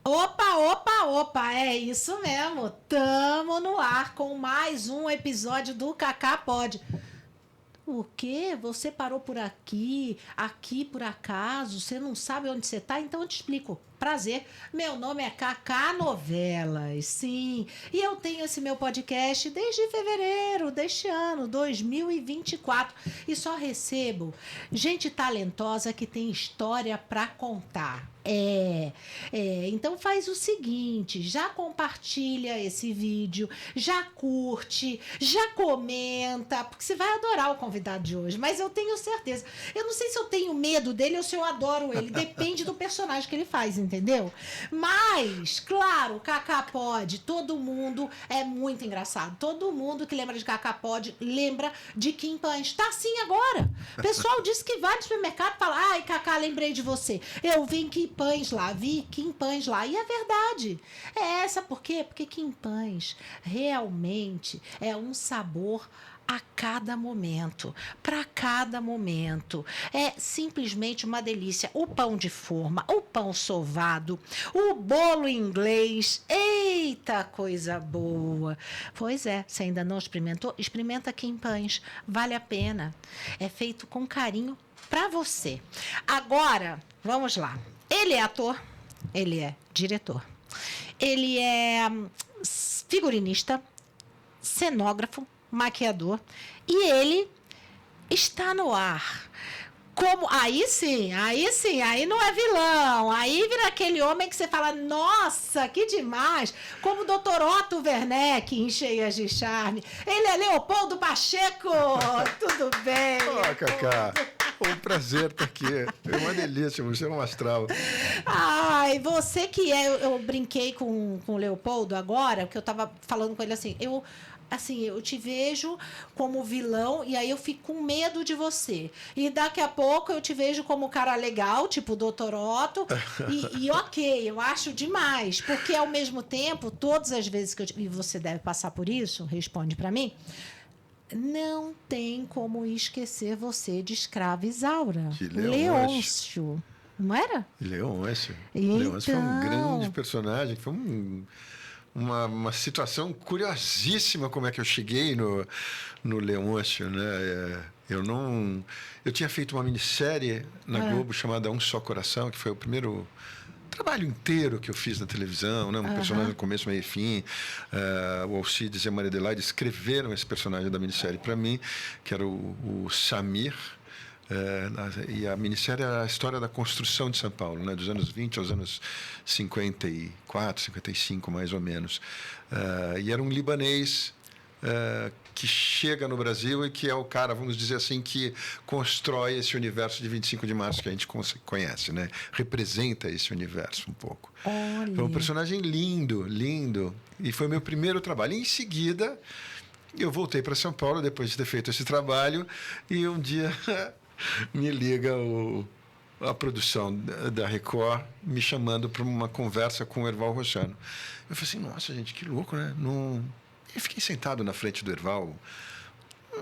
Opa, opa, opa, é isso mesmo. Tamo no ar com mais um episódio do Cacá Pod. O quê? Você parou por aqui? Aqui por acaso? Você não sabe onde você tá? Então eu te explico. Prazer, meu nome é Cacá Novelas, sim. E eu tenho esse meu podcast desde fevereiro deste ano, 2024. E só recebo gente talentosa que tem história pra contar. Então faz o seguinte, já compartilha esse vídeo, já curte, já comenta, porque você vai adorar o convidado de hoje, mas eu tenho certeza. Eu não sei se eu tenho medo dele ou se eu adoro ele, depende do personagem que ele faz, entendeu? Mas, claro, o Cacá Pod, todo mundo é muito engraçado. Todo mundo que lembra de Cacá Pod lembra de Kim Pães. Tá assim agora. O pessoal disse que vai no supermercado e fala: ai, Cacá, lembrei de você. Eu vi Kim Pães lá, vi Kim Pães lá. E é verdade. É essa, por quê? Porque Kim Pães realmente é um sabor a cada momento, para cada momento. É simplesmente uma delícia. O pão de forma, o pão sovado, o bolo inglês. Eita, coisa boa. Pois é, se ainda não experimentou, experimenta Kim Pães. Vale a pena. É feito com carinho para você. Agora, vamos lá. Ele é ator, ele é diretor, ele é figurinista, cenógrafo, maquiador, e ele está no ar. Como, aí sim, aí não é vilão, aí vira aquele homem que você fala, nossa, que demais, como o Dr. Otto Werneck em Cheias de Charme. Ele é Leopoldo Pacheco, tudo bem? Olá, Cacá. Um prazer estar aqui. É uma delícia, você é um astral. Ai, você que é... Eu brinquei com o Leopoldo agora, porque eu tava falando com ele assim, eu te vejo como vilão e aí eu fico com medo de você. E daqui a pouco eu te vejo como cara legal, tipo o Dr. Otto, e ok, eu acho demais, porque ao mesmo tempo, todas as vezes que e você deve passar por isso, responde pra mim, não tem como esquecer você de Escrava Isaura. De Leôncio. Não era? Leôncio. Então... Leôncio foi um grande personagem, foi uma situação curiosíssima como é que eu cheguei no Leôncio, né? Eu tinha feito uma minissérie na Globo chamada Um Só Coração, que foi o primeiro trabalho inteiro que eu fiz na televisão, né? Um personagem no começo, meio e fim. O Alcides e a Maria Adelaide escreveram esse personagem da minissérie para mim, que era o Samir. E a minissérie era a história da construção de São Paulo, né, dos anos 20 aos anos 54, 55, mais ou menos. E era um libanês que chega no Brasil e que é o cara, vamos dizer assim, que constrói esse universo de 25 de março que a gente conhece, né? Representa esse universo um pouco. Olha. Foi um personagem lindo, lindo. E foi meu primeiro trabalho. E em seguida, eu voltei para São Paulo depois de ter feito esse trabalho e um dia... me liga a produção da Record me chamando para uma conversa com o Erval Rochano. Eu falei assim, nossa, gente, que louco, né? Eu fiquei sentado na frente do Erval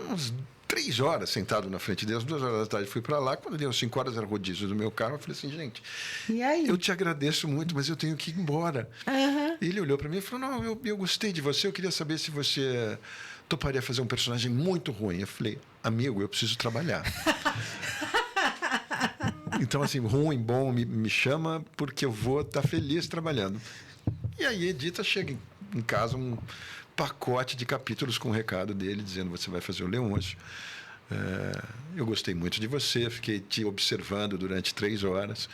umas 3 horas sentado na frente dele, às 2 horas da tarde fui para lá, quando deu 5 horas era rodízio do meu carro, eu falei assim, gente, e aí? Eu te agradeço muito, mas eu tenho que ir embora. E ele olhou para mim e falou, não, eu gostei de você, eu queria saber se você toparia fazer um personagem muito ruim. Eu falei, amigo, eu preciso trabalhar. Então, assim, ruim, bom, me chama porque eu vou estar feliz trabalhando. E aí, Edita chega em casa um pacote de capítulos com um recado dele, dizendo, você vai fazer o Leôncio. Eu gostei muito de você, fiquei te observando durante 3 horas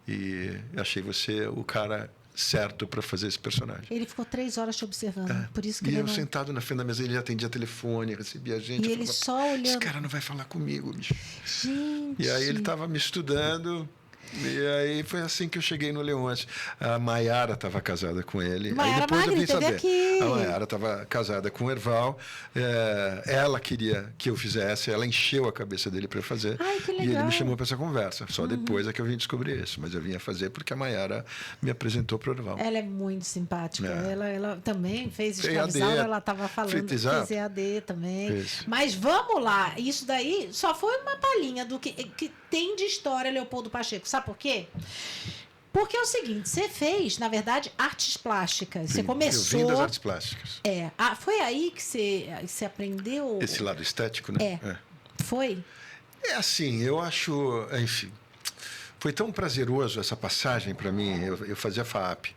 e achei você o cara certo para fazer esse personagem. Ele ficou 3 horas te observando, por isso que e ele eu sentado na frente da mesa, ele atendia telefone, recebia gente. E ele falava, só olhando. Esse cara não vai falar comigo, bicho. Gente. E aí ele estava me estudando. E aí foi assim que eu cheguei no Leôncio. A Maiara estava casada com ele. Maiara aí depois Magri, eu vim saber. aqui. A Maiara estava casada com o Erval. Ela queria que eu fizesse, ela encheu a cabeça dele para fazer. Ai, que legal. E ele me chamou para essa conversa. Só depois é que eu vim descobrir isso. Mas eu vinha fazer porque a Maiara me apresentou para o Erval. Ela é muito simpática. Ela também fez Fez escravizal, EAD, ela estava falando que fez EAD também. Isso. Mas vamos lá, isso daí só foi uma palhinha do que tem de história Leopoldo Pacheco. Sabe por quê? Porque é o seguinte, você fez, na verdade, artes plásticas. Você começou... Eu vim das artes plásticas. Foi aí que você aprendeu... Esse lado estético, né? Foi? É assim, eu acho... Enfim, foi tão prazeroso essa passagem para mim. Eu fazia FAAP.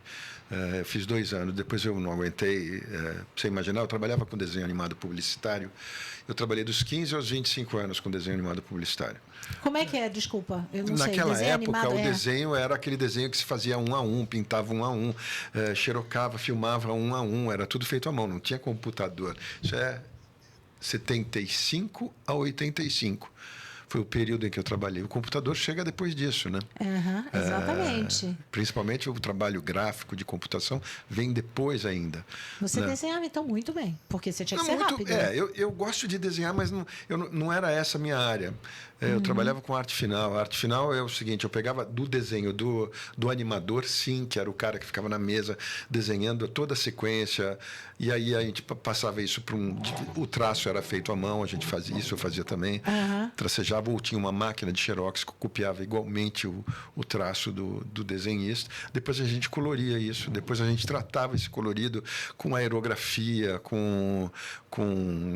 Eu fiz 2 anos, depois eu não aguentei. Pra você imaginar, eu trabalhava com desenho animado publicitário. Eu trabalhei dos 15 aos 25 anos com desenho animado publicitário. Como é que é? Desculpa, eu não sei. Naquela Desenho época, animado, o desenho era aquele desenho que se fazia 1 a 1, pintava 1 a 1, xerocava, filmava 1 a 1, era tudo feito à mão, não tinha computador. Isso é 75 a 85. Foi o período em que eu trabalhei. O computador chega depois disso, né? Exatamente. Principalmente o trabalho gráfico de computação vem depois ainda. Você né? desenhava, então, muito bem, porque você tinha que ser rápido. Eu gosto de desenhar, mas não era essa a minha área. Eu trabalhava com arte final. A arte final é o seguinte, eu pegava do desenho do animador, sim, que era o cara que ficava na mesa desenhando toda a sequência, e aí a gente passava isso para o traço era feito à mão, a gente fazia isso, eu fazia também. Tracejava, ou tinha uma máquina de xerox que copiava igualmente o traço do desenhista. Depois a gente coloria isso, depois a gente tratava esse colorido com aerografia, com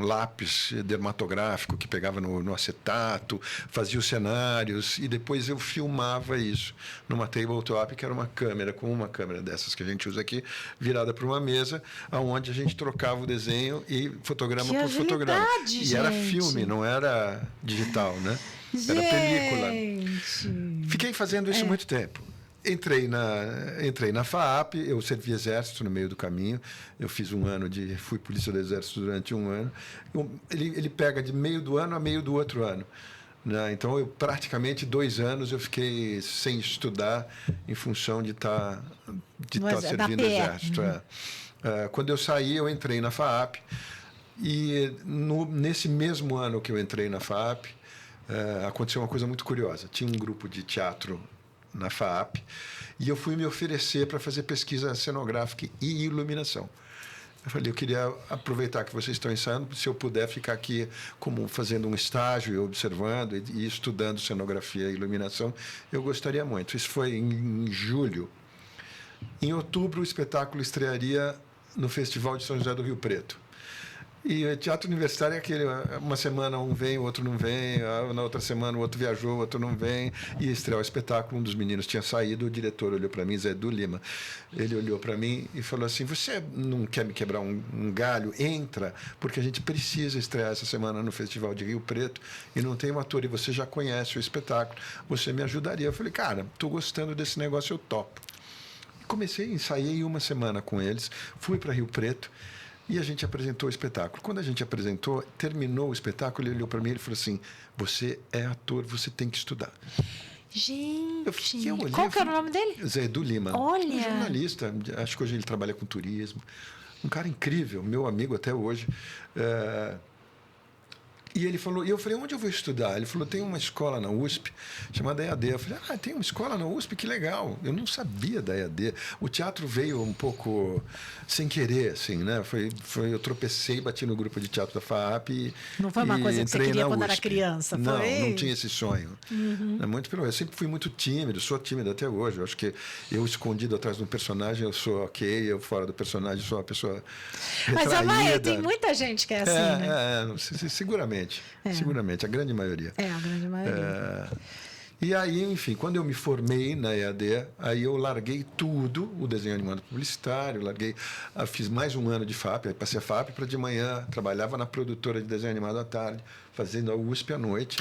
lápis dermatográfico que pegava no acetato, fazia os cenários e depois eu filmava isso numa tabletop, que era uma câmera dessas que a gente usa aqui, virada para uma mesa, aonde a gente trocava o desenho e fotograma por fotograma. E era filme, não era digital, né? Era película. Fiquei fazendo isso muito tempo. Entrei na FAAP, eu servi exército no meio do caminho, eu fiz fui polícia do exército durante 1 ano. Ele pega de meio do ano a meio do outro ano. Né? Então, praticamente 2 anos eu fiquei sem estudar em função de estar servindo o exército. Quando eu saí, eu entrei na FAAP e nesse mesmo ano que eu entrei na FAAP, aconteceu uma coisa muito curiosa. Tinha um grupo de teatro na FAAP e eu fui me oferecer para fazer pesquisa cenográfica e iluminação. Eu falei, eu queria aproveitar que vocês estão ensaiando, se eu puder ficar aqui como fazendo um estágio, observando e estudando cenografia e iluminação, eu gostaria muito. Isso foi em julho. Em outubro, o espetáculo estrearia no Festival de São José do Rio Preto. E o teatro universitário é aquele, uma semana um vem, o outro não vem, na outra semana o outro viajou, o outro não vem, e estreou o espetáculo, um dos meninos tinha saído, o diretor olhou para mim, Zé Edu Lima, ele olhou para mim e falou assim, você não quer me quebrar um galho? Entra, porque a gente precisa estrear essa semana no Festival de Rio Preto, e não tem um ator, e você já conhece o espetáculo, você me ajudaria? Eu falei, cara, estou gostando desse negócio, eu topo. Ensaiei 1 semana com eles, fui para Rio Preto, e a gente apresentou o espetáculo. Quando a gente apresentou, terminou o espetáculo, ele olhou para mim e falou assim, você é ator, você tem que estudar. Gente, olhei, qual que era o nome dele? Zé Edu Lima. Olha! Um jornalista, acho que hoje ele trabalha com turismo. Um cara incrível, meu amigo até hoje. E ele falou, e eu falei, onde eu vou estudar? Ele falou, tem uma escola na USP chamada EAD. Eu falei, tem uma escola na USP, que legal. Eu não sabia da EAD. O teatro veio um pouco sem querer, assim, né? Eu tropecei, bati no grupo de teatro da FAAP não foi uma coisa que você queria quando era criança, foi? Não tinha esse sonho. Eu sempre fui muito tímido, sou tímido até hoje. Eu acho que eu escondido atrás de um personagem, eu sou ok, eu fora do personagem sou uma pessoa retraída. Mas, Maia, tem muita gente que é assim, né? Seguramente. Seguramente, a grande maioria. A grande maioria. E aí, enfim, quando eu me formei na EAD, aí eu larguei tudo, o desenho animado publicitário, fiz mais 1 ano de FAP, aí passei a FAP para de manhã, trabalhava na produtora de desenho animado à tarde, fazendo a USP à noite.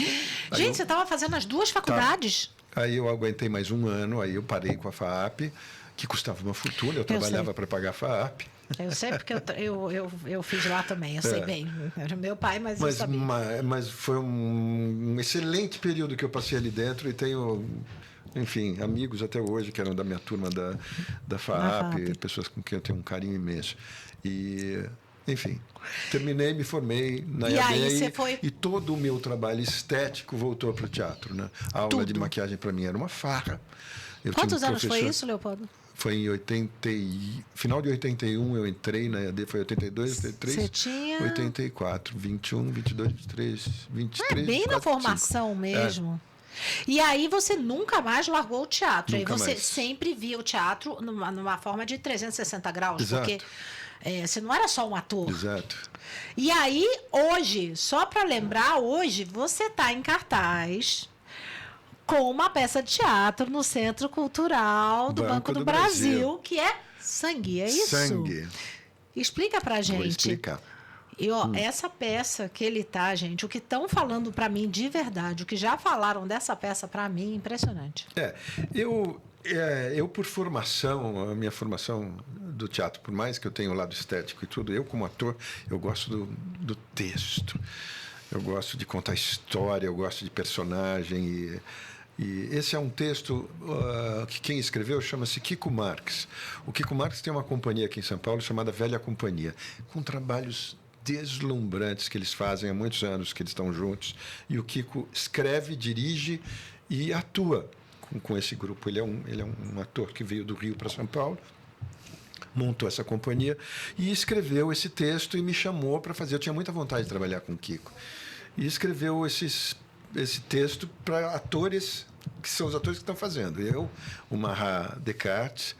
Gente, você estava fazendo as 2 faculdades? Aí eu aguentei mais 1 ano, aí eu parei com a FAP, que custava uma fortuna, eu trabalhava para pagar a FAP. Eu sei porque eu fiz lá também, eu sei bem. Era meu pai, mas eu sabia. Mas foi um excelente período que eu passei ali dentro e tenho, enfim, amigos até hoje que eram da minha turma da FAAP, pessoas com quem eu tenho um carinho imenso. E, enfim, terminei, me formei na EAD e todo o meu trabalho estético voltou para o teatro. Né? A aula de maquiagem para mim era uma farra. Quantos anos foi isso, Leopoldo? Foi em final de 81 eu entrei na EAD, foi 82, 83, Você tinha... 84, 21, 22, 23, 23, bem 24, na formação 5. Mesmo. E aí você nunca mais largou o teatro. Nunca aí você mais. sempre via o teatro numa forma de 360 graus. Exato. Porque você não era só um ator. Exato. E aí, hoje, só para lembrar, hoje você está em cartaz com uma peça de teatro no Centro Cultural do Banco do Brasil, que é Sangue, é isso? Sangue. Explica pra gente. Vou explicar. E essa peça que ele tá, gente, o que estão falando para mim de verdade, o que já falaram dessa peça para mim, impressionante. Eu por formação, a minha formação do teatro, por mais que eu tenha o lado estético e tudo, eu como ator, eu gosto do texto. Eu gosto de contar história, eu gosto de personagem e esse é um texto que quem escreveu chama-se Kiko Marx. O Kiko Marx tem uma companhia aqui em São Paulo chamada Velha Companhia, com trabalhos deslumbrantes que eles fazem há muitos anos que eles estão juntos. E o Kiko escreve, dirige e atua com esse grupo. Ele é um ator que veio do Rio para São Paulo, montou essa companhia e escreveu esse texto e me chamou para fazer. Eu tinha muita vontade de trabalhar com o Kiko. E escreveu esse texto para atores, que são os atores que estão fazendo. Eu, o Maha Descartes,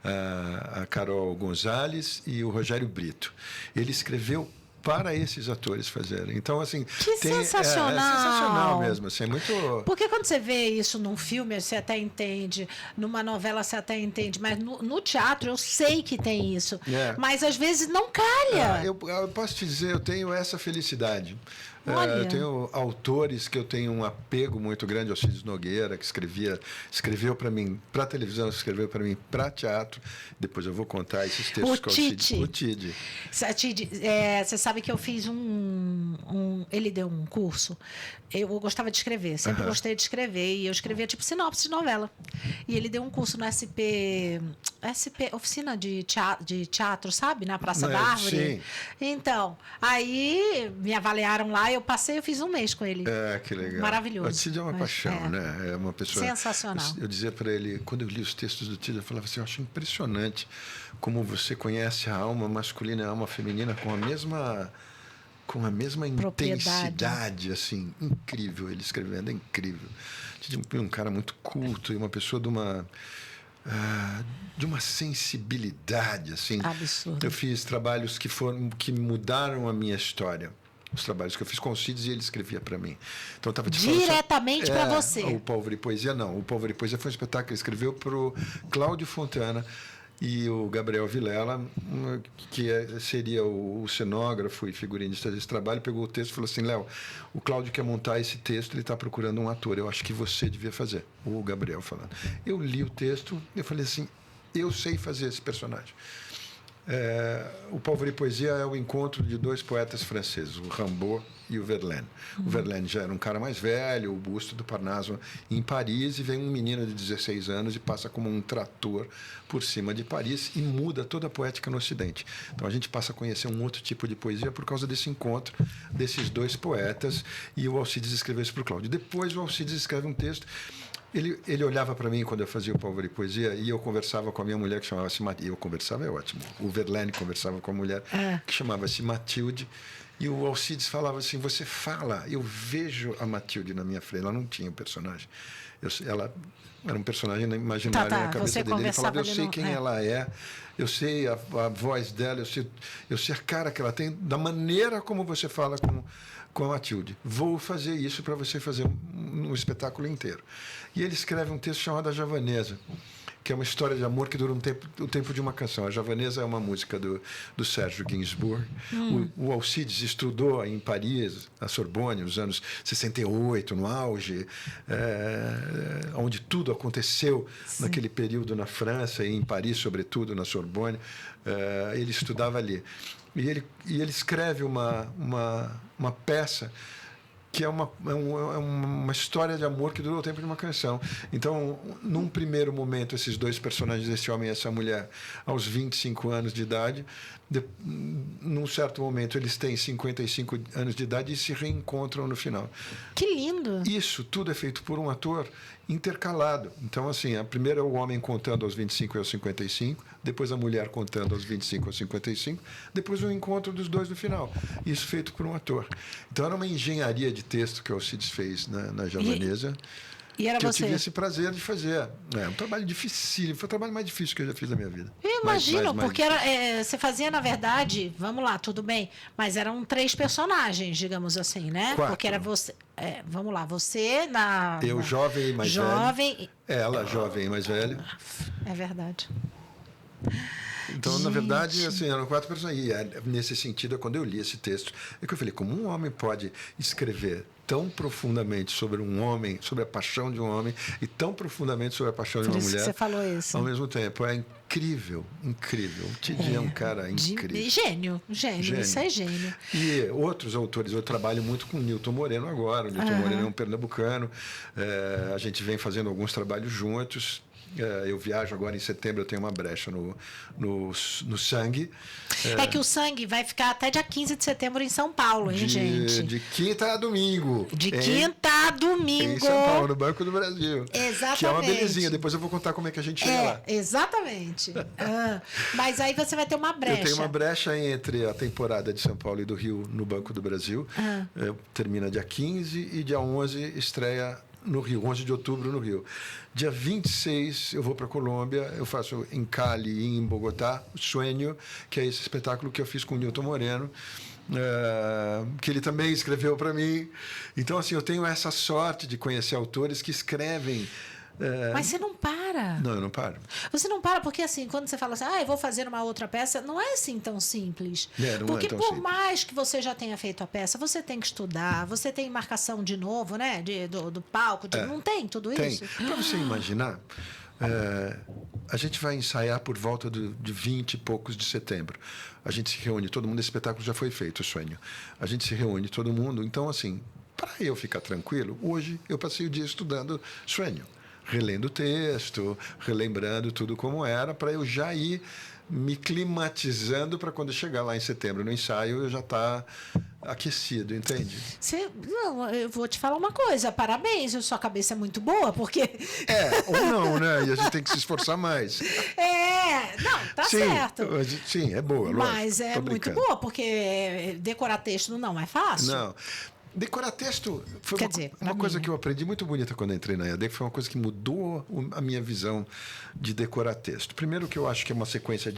a Carol Gonzalez e o Rogério Brito. Ele escreveu para esses atores fazerem. Então, assim... Que sensacional! É sensacional mesmo. Assim, é muito... Porque quando você vê isso num filme, você até entende, numa novela você até entende, mas no teatro eu sei que tem isso. Mas às vezes não calha. Eu posso te dizer, eu tenho essa felicidade. Eu tenho autores que eu tenho um apego muito grande, Alcides Nogueira, que escreveu para mim para televisão, escreveu para mim para teatro. Depois eu vou contar esses textos com o Alcides. O Tide. Você sabe que eu fiz ele deu um curso. Eu gostava de escrever, sempre gostei de escrever. E eu escrevia tipo sinopse de novela. E ele deu um curso no SP oficina de teatro, sabe? Na Praça da Árvore. Sim. Então, aí me avaliaram lá, eu passei, eu fiz um mês com ele. Que legal. Maravilhoso. O Tide é uma paixão, né? É uma pessoa... Sensacional. Eu dizia para ele, quando eu li os textos do Tide, eu falava assim, eu acho impressionante como você conhece a alma masculina e a alma feminina com a mesma intensidade, assim, incrível, ele escrevendo, é incrível. Um cara muito culto e uma pessoa de uma sensibilidade, assim. Absurdo. Eu fiz trabalhos que mudaram a minha história. Os trabalhos que eu fiz com o Alcides e ele escrevia para mim. Então, eu tava diretamente para você. O Pólvora e Poesia, não. O Pólvora e Poesia foi um espetáculo que ele escreveu para o Cláudio Fontana e o Gabriel Vilela, que seria o cenógrafo e figurinista desse trabalho, pegou o texto e falou assim, Léo, o Cláudio quer montar esse texto, ele está procurando um ator, eu acho que você devia fazer. O Gabriel falando. Eu li o texto e falei assim, eu sei fazer esse personagem. O Pólvora e Poesia é o encontro de dois poetas franceses, o Rimbaud e o Verlaine. O Verlaine já era um cara mais velho, o busto do Parnaso em Paris, e vem um menino de 16 anos e passa como um trator por cima de Paris e muda toda a poética no Ocidente. Então a gente passa a conhecer um outro tipo de poesia por causa desse encontro desses dois poetas, e o Alcides escreveu isso para o Cláudio. Depois o Alcides escreve um texto. Ele olhava para mim quando eu fazia o Pólvora e Poesia e eu conversava com a minha mulher que chamava-se Matilde. Eu conversava, é ótimo. O Verlaine conversava com a mulher que chamava-se Matilde. E o Alcides falava assim, você fala, eu vejo a Matilde na minha frente. Ela não tinha um personagem. Ela era um personagem imaginário na cabeça dele. Ele falava, eu sei quem ela é, eu sei a voz dela, eu sei a cara que ela tem, da maneira como você fala com a Matilde. Vou fazer isso para você fazer um espetáculo inteiro. E ele escreve um texto chamado A Javanesa, que é uma história de amor que dura o tempo de uma canção. A Javanesa é uma música do Sérgio Gainsbourg. O Alcides estudou em Paris, na Sorbonne, nos anos 68, no auge, onde tudo aconteceu naquele período na França e em Paris, sobretudo, na Sorbonne. Ele estudava ali. E ele escreve uma peça que é uma história de amor que durou o tempo de uma canção. Então, num primeiro momento, esses dois personagens, esse homem e essa mulher, aos 25 anos de idade, num certo momento eles têm 55 anos de idade e se reencontram no final. Que lindo! Isso tudo é feito por um ator intercalado. Então, assim, a primeira é o homem contando aos 25 e aos 55, depois a mulher contando aos 25 e aos 55, depois o encontro dos dois no final. Isso feito por um ator. Então, era uma engenharia de texto que o Alcides fez na Javanesa. E era que você? eu tive esse prazer de fazer. É um trabalho difícil, foi o trabalho mais difícil que eu já fiz na minha vida. Eu imagino, Mais porque você fazia, na verdade, vamos lá, tudo bem, mas eram 3 personagens, digamos assim, né? 4. Porque era você, vamos lá, você na... Eu, jovem e mais jovem, velho. Ela, jovem e mais velha. É verdade. Então, na verdade, assim, eram 4 personagens. E nesse sentido, quando eu li esse texto, é que eu falei, como um homem pode escrever tão profundamente sobre um homem, sobre a paixão de um homem, e tão profundamente sobre a paixão de uma mulher. Por isso que você falou isso. Ao mesmo tempo. É incrível, incrível. O Tidi é um cara incrível. Gênio, isso é gênio. E outros autores, eu trabalho muito com o Nilton Moreno agora. O Nilton Moreno é um pernambucano. A gente vem fazendo alguns trabalhos juntos. Eu viajo agora em setembro, eu tenho uma brecha no sangue. É que o sangue vai ficar até dia 15 de setembro em São Paulo, hein, gente? De quinta a domingo. Quinta a domingo. Em São Paulo, no Banco do Brasil. Exatamente. Que é uma belezinha. Depois eu vou contar como é que a gente chega lá. Exatamente. Mas aí você vai ter uma brecha. Eu tenho uma brecha entre a temporada de São Paulo e do Rio no Banco do Brasil. Termina dia 15 e dia 11 estreia no Rio, 11 de outubro no Rio. Dia 26 eu vou para a Colômbia, eu faço em Cali e em Bogotá, o Sueño, que é esse espetáculo que eu fiz com o Nilton Moreno, que ele também escreveu para mim. Então, assim, eu tenho essa sorte de conhecer autores que escrevem. Mas você não para. Não, eu não paro. Você não para porque, assim, quando você fala assim, eu vou fazer uma outra peça, não é assim tão simples. Não porque é tão por simples. mais que você já tenha feito a peça, você tem que estudar, você tem marcação de novo, né? Do palco. Não tem tudo isso? Para você imaginar, a gente vai ensaiar por volta de 20 e poucos de setembro. A gente se reúne, todo mundo, esse espetáculo já foi feito, o Sueño. A gente se reúne, todo mundo. Então, assim, para eu ficar tranquilo, hoje eu passei o dia estudando Sueño. Relendo o texto, relembrando tudo como era, para eu já ir me climatizando para quando chegar lá em setembro no ensaio eu já estar aquecido, entende? Não, eu vou te falar uma coisa, parabéns, a sua cabeça é muito boa, porque... Ou não, né? E a gente tem que se esforçar mais. Não, tá certo. Sim, é boa, mas lógico, é muito boa, porque decorar texto não é fácil. Não. Decorar texto foi uma coisa que eu aprendi muito bonita quando entrei na EAD, que foi uma coisa que mudou a minha visão de decorar texto. Primeiro que eu acho que é uma sequência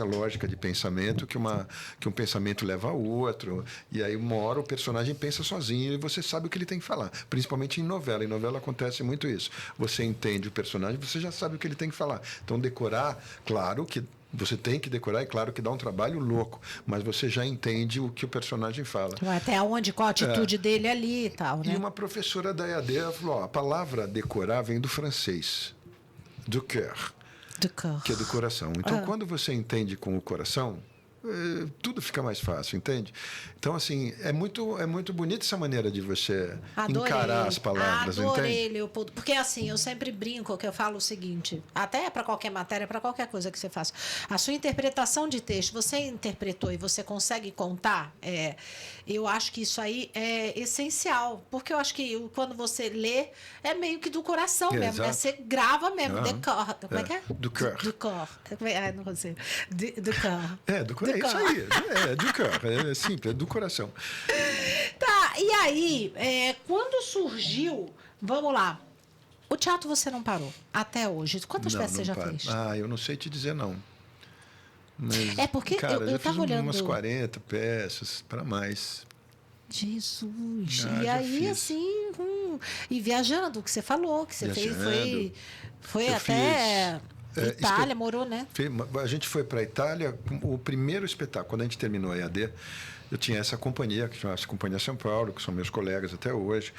lógica de pensamento, que um pensamento leva ao outro, e aí uma hora o personagem pensa sozinho e você sabe o que ele tem que falar. Principalmente em novela. Em novela acontece muito isso. Você entende o personagem, você já sabe o que ele tem que falar. Então decorar, claro que você tem que decorar, é claro que dá um trabalho louco, mas você já entende o que o personagem fala. Até onde, qual a atitude dele ali e tal, né? E uma professora da EAD falou, a palavra decorar vem do francês, du cœur, que é do coração. Então, quando você entende com o coração, tudo fica mais fácil, entende? Então, assim, é muito bonita essa maneira de você encarar as palavras, Adorei, entende? Leopoldo. Porque, assim, eu sempre brinco que eu falo o seguinte, até para qualquer matéria, para qualquer coisa que você faça, a sua interpretação de texto, você interpretou e você consegue contar, eu acho que isso aí é essencial, porque eu acho que quando você lê, é meio que do coração mesmo, né? Você grava mesmo, decor. Como é que é? Du cœur. Du cœur. Não consigo. Du cœur. Do coração. É isso aí, du cœur, é simples, é do coração. Tá, e aí, quando surgiu, vamos lá, o teatro você não parou até hoje. Quantas peças você já fez? Eu não sei te dizer, não. Mas, porque cara, eu já fiz olhando umas 40 peças, para mais. Jesus! E aí, assim, e viajando, o que você falou, que você fez, foi até... Itália, morou, né? A gente foi para a Itália, o primeiro espetáculo, quando a gente terminou a EAD, eu tinha essa companhia, que chama-se Companhia São Paulo, que são meus colegas até hoje.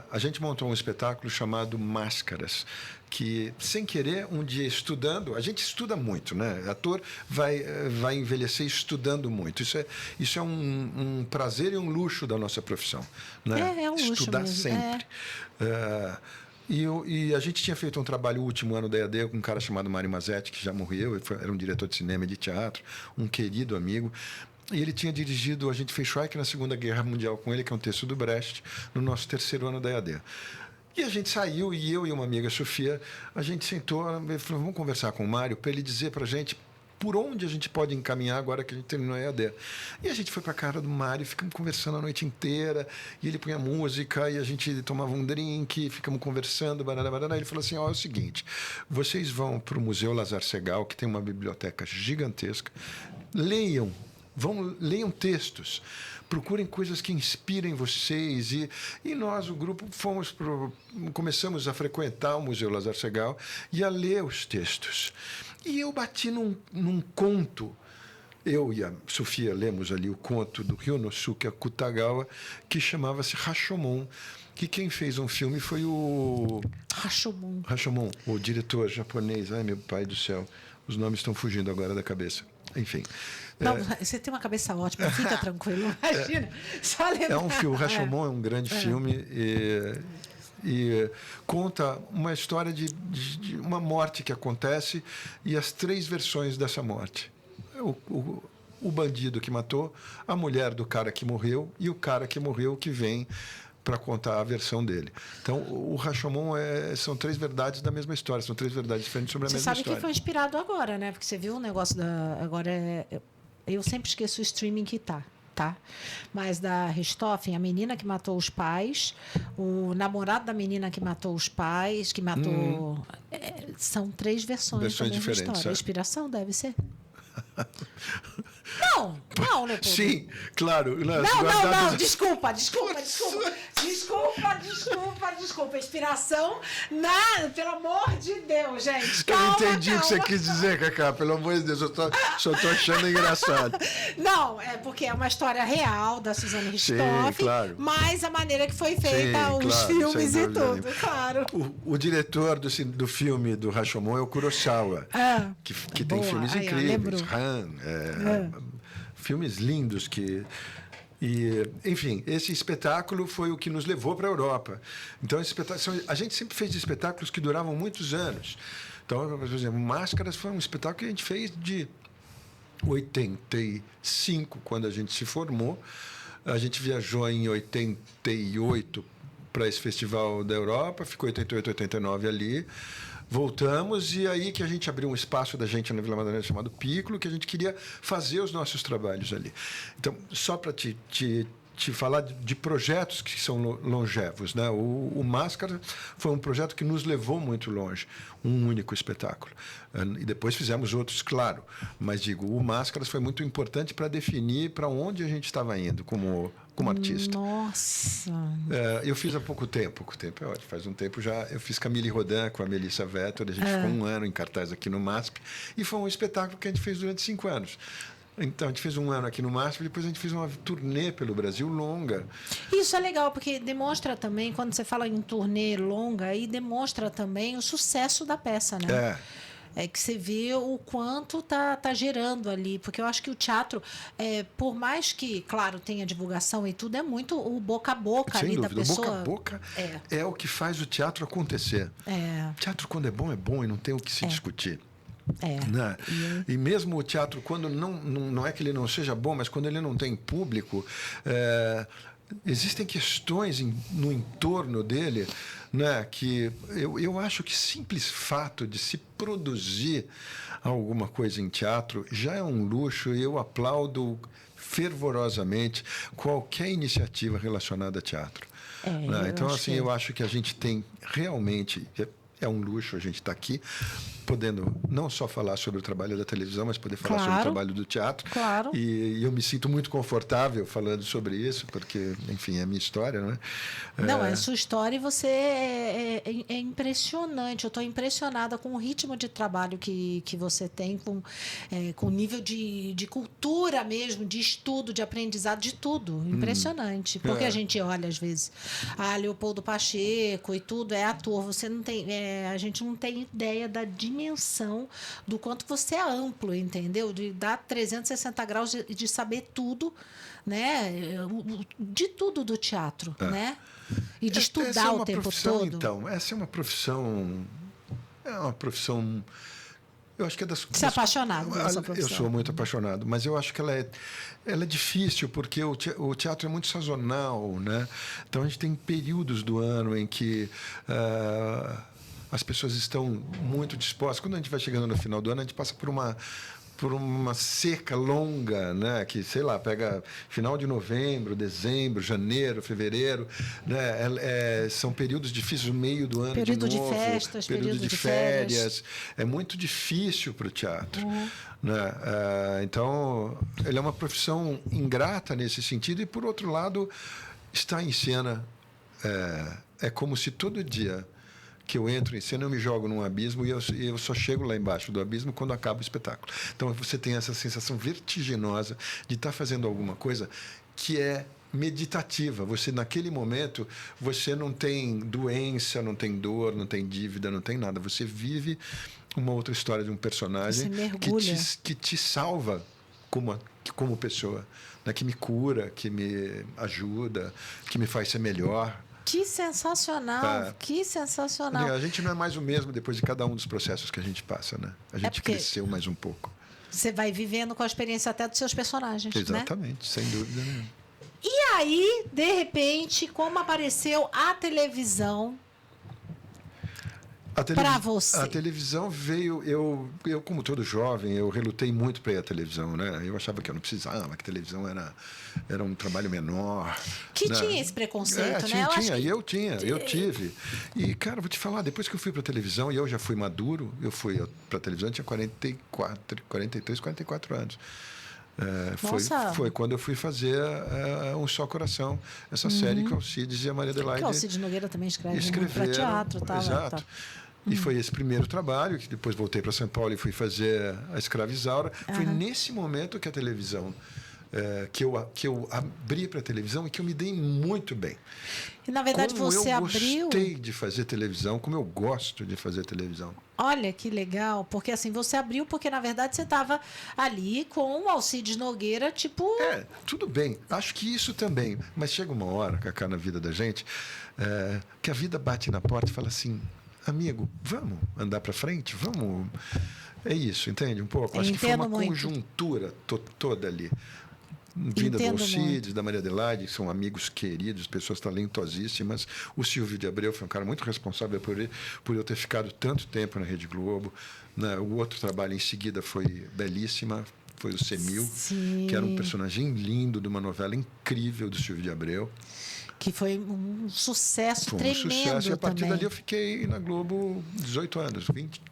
A gente montou um espetáculo chamado Máscaras, que, sem querer, um dia estudando, a gente estuda muito, né? Ator vai envelhecer estudando muito. Isso é um prazer e um luxo da nossa profissão, né? É um luxo estudar mesmo. sempre. E a gente tinha feito um trabalho o último ano da EAD com um cara chamado Mário Mazetti, que já morreu, era um diretor de cinema e de teatro, um querido amigo. E ele tinha dirigido, a gente fez Schweik na Segunda Guerra Mundial com ele, que é um texto do Brecht, no nosso terceiro ano da EAD. E a gente saiu, e eu e uma amiga, Sofia, a gente sentou e falou, vamos conversar com o Mário para ele dizer para a gente por onde a gente pode encaminhar agora que a gente terminou a EAD. E a gente foi para a casa do Mário, ficamos conversando a noite inteira, e ele punha música, e a gente tomava um drink, ficamos conversando, barará, barará. Ele falou assim, é o seguinte, vocês vão para o Museu Lazar Segal, que tem uma biblioteca gigantesca, leiam textos, procurem coisas que inspirem vocês. E nós, o grupo, começamos a frequentar o Museu Lazar Segal e a ler os textos. E eu bati num conto. Eu e a Sofia lemos ali o conto do Ryonosuke Akutagawa, que chamava-se Rashomon, que quem fez um filme foi o... Rashomon, o diretor japonês. Ai, meu pai do céu, os nomes estão fugindo agora da cabeça. Enfim. Não, você tem uma cabeça ótima, fica tranquilo, imagina. Só lembrar. É um filme, o Rashomon é um grande filme e conta uma história de uma morte que acontece e as 3 versões dessa morte. O bandido que matou, a mulher do cara que morreu e o cara que morreu que vem para contar a versão dele. Então, o Rashomon são 3 verdades da mesma história, são 3 verdades diferentes sobre a mesma história. Você sabe que foi inspirado agora, né? Porque você viu o negócio da... Agora eu sempre esqueço o streaming que tá? Mas da Richthofen, a menina que matou os pais, o namorado da menina que matou os pais, que matou... são 3 versões da mesma história. A inspiração deve ser? Não, Leopoldo. Sim, claro. Não, desculpa. Inspiração, pelo amor de Deus, gente. Calma, eu entendi o que você quis dizer, Cacá, pelo amor de Deus, só tô achando engraçado. Não, é porque é uma história real da Suzane Richthofen, claro. Mas a maneira que foi feita, os filmes e tudo, claro. O diretor do filme do Rashomon é o Kurosawa, que tem filmes incríveis. Filmes lindos enfim, esse espetáculo foi o que nos levou para a Europa. Então, a gente sempre fez espetáculos que duravam muitos anos. Então, por exemplo, Máscaras foi um espetáculo que a gente fez de 85, quando a gente se formou. A gente viajou em 88 para esse festival da Europa, ficou 88, 89 ali. Voltamos e aí que a gente abriu um espaço da gente na Vila Madalena chamado Piccolo, que a gente queria fazer os nossos trabalhos ali. Então, só para te falar de projetos que são longevos, né? O Máscara foi um projeto que nos levou muito longe, um único espetáculo. E depois fizemos outros, claro, mas o Máscaras foi muito importante para definir para onde a gente estava indo como artista. Nossa! Eu fiz há pouco tempo é ótimo, faz um tempo já. Eu fiz Camille Rodin com a Melissa Vettori, a gente ficou 1 ano em cartaz aqui no MASP, e foi um espetáculo que a gente fez durante 5 anos. Então, a gente fez 1 ano aqui no MASP, depois a gente fez uma turnê pelo Brasil longa. Isso é legal, porque demonstra também, quando você fala em turnê longa, aí demonstra também o sucesso da peça, né? É que você vê o quanto tá gerando ali, porque eu acho que o teatro, por mais que, claro, tenha divulgação e tudo, é muito o boca a boca. Sem ali dúvida. Da pessoa. O boca a boca é o que faz o teatro acontecer. Teatro, quando é bom e não tem o que se discutir. Né? E mesmo o teatro, quando não é que ele não seja bom, mas quando ele não tem público, existem questões no entorno dele, né, que eu acho que simples fato de se produzir alguma coisa em teatro já é um luxo, e eu aplaudo fervorosamente qualquer iniciativa relacionada a teatro. Né? Então, assim, eu acho que a gente tem realmente... É um luxo a gente estar aqui, podendo não só falar sobre o trabalho da televisão, mas poder falar sobre o trabalho do teatro. Claro. E eu me sinto muito confortável falando sobre isso, porque, enfim, é a minha história, não é? Não, é a sua história, e você é impressionante. Eu estou impressionada com o ritmo de trabalho que você tem, com o nível de cultura mesmo, de estudo, de aprendizado, de tudo. Impressionante. Porque a gente olha, às vezes, Leopoldo Pacheco e tudo, é ator, você não tem... a gente não tem ideia da dimensão do quanto você é amplo, entendeu? De dar 360 graus de saber tudo, né? De tudo do teatro, né? E de estudar o tempo todo. Então, essa é uma profissão... Eu acho que é Você é apaixonado pela sua profissão? Eu sou muito apaixonado, mas eu acho que ela é difícil, porque o teatro é muito sazonal, né? Então, a gente tem períodos do ano em que... as pessoas estão muito dispostas. Quando a gente vai chegando no final do ano, a gente passa por por uma seca longa, né? Que, sei lá, pega final de novembro, dezembro, janeiro, fevereiro, né? São períodos difíceis, no meio do ano Período de novo, de festas, período de férias. É muito difícil para o teatro. Né? Então, ele é uma profissão ingrata nesse sentido e, por outro lado, estar em cena é como se todo dia que eu entro em cena, eu me jogo num abismo e eu só chego lá embaixo do abismo quando acaba o espetáculo. Então, você tem essa sensação vertiginosa de estar fazendo alguma coisa que é meditativa. Você, naquele momento, você não tem doença, não tem dor, não tem dívida, não tem nada. Você vive uma outra história de um personagem que te salva como pessoa, né? Que me cura, que me ajuda, que me faz ser melhor. Que sensacional, que sensacional. A gente não é mais o mesmo depois de cada um dos processos que a gente passa, né? A gente cresceu mais um pouco. Você vai vivendo com a experiência até dos seus personagens, exatamente, né? Sem dúvida nenhuma. E aí, de repente, como apareceu a televisão para você? A televisão veio... Eu, como todo jovem, eu relutei muito para ir à televisão, né? Eu achava que eu não precisava, que televisão era um trabalho menor. Que tinha esse preconceito, né? Eu que... tive. E, cara, vou te falar, depois que eu fui para a televisão, e eu já fui maduro, eu fui para a televisão, eu tinha 43, 44 anos. Foi quando eu fui fazer Um Só Coração, essa série que o Alcides e a Maria Adelaide... Que o Alcides Nogueira também escreveu para teatro. Exato. E foi esse primeiro trabalho, que depois voltei para São Paulo e fui fazer a Escrava Isaura. Foi nesse momento que a televisão, que eu abri para a televisão e que eu me dei muito bem. E, na verdade, você abriu... eu gostei de fazer televisão, como eu gosto de fazer televisão. Olha que legal, porque assim, você abriu porque, na verdade, você estava ali com o Alcides Nogueira, tipo... tudo bem, acho que isso também. Mas chega uma hora, Cacá, na vida da gente, que a vida bate na porta e fala assim... Amigo, vamos andar para frente? Vamos... É isso, entende? Um pouco. Acho que foi uma conjuntura toda ali. Vinda do Alcides, da Maria Adelaide, que são amigos queridos, pessoas talentosíssimas. O Silvio de Abreu foi um cara muito responsável por eu ter ficado tanto tempo na Rede Globo. Né? O outro trabalho em seguida foi belíssima, foi o Semil, que era um personagem lindo de uma novela incrível do Silvio de Abreu. Que foi um sucesso tremendo sucesso. E a partir também. dali eu fiquei na Globo 18 anos,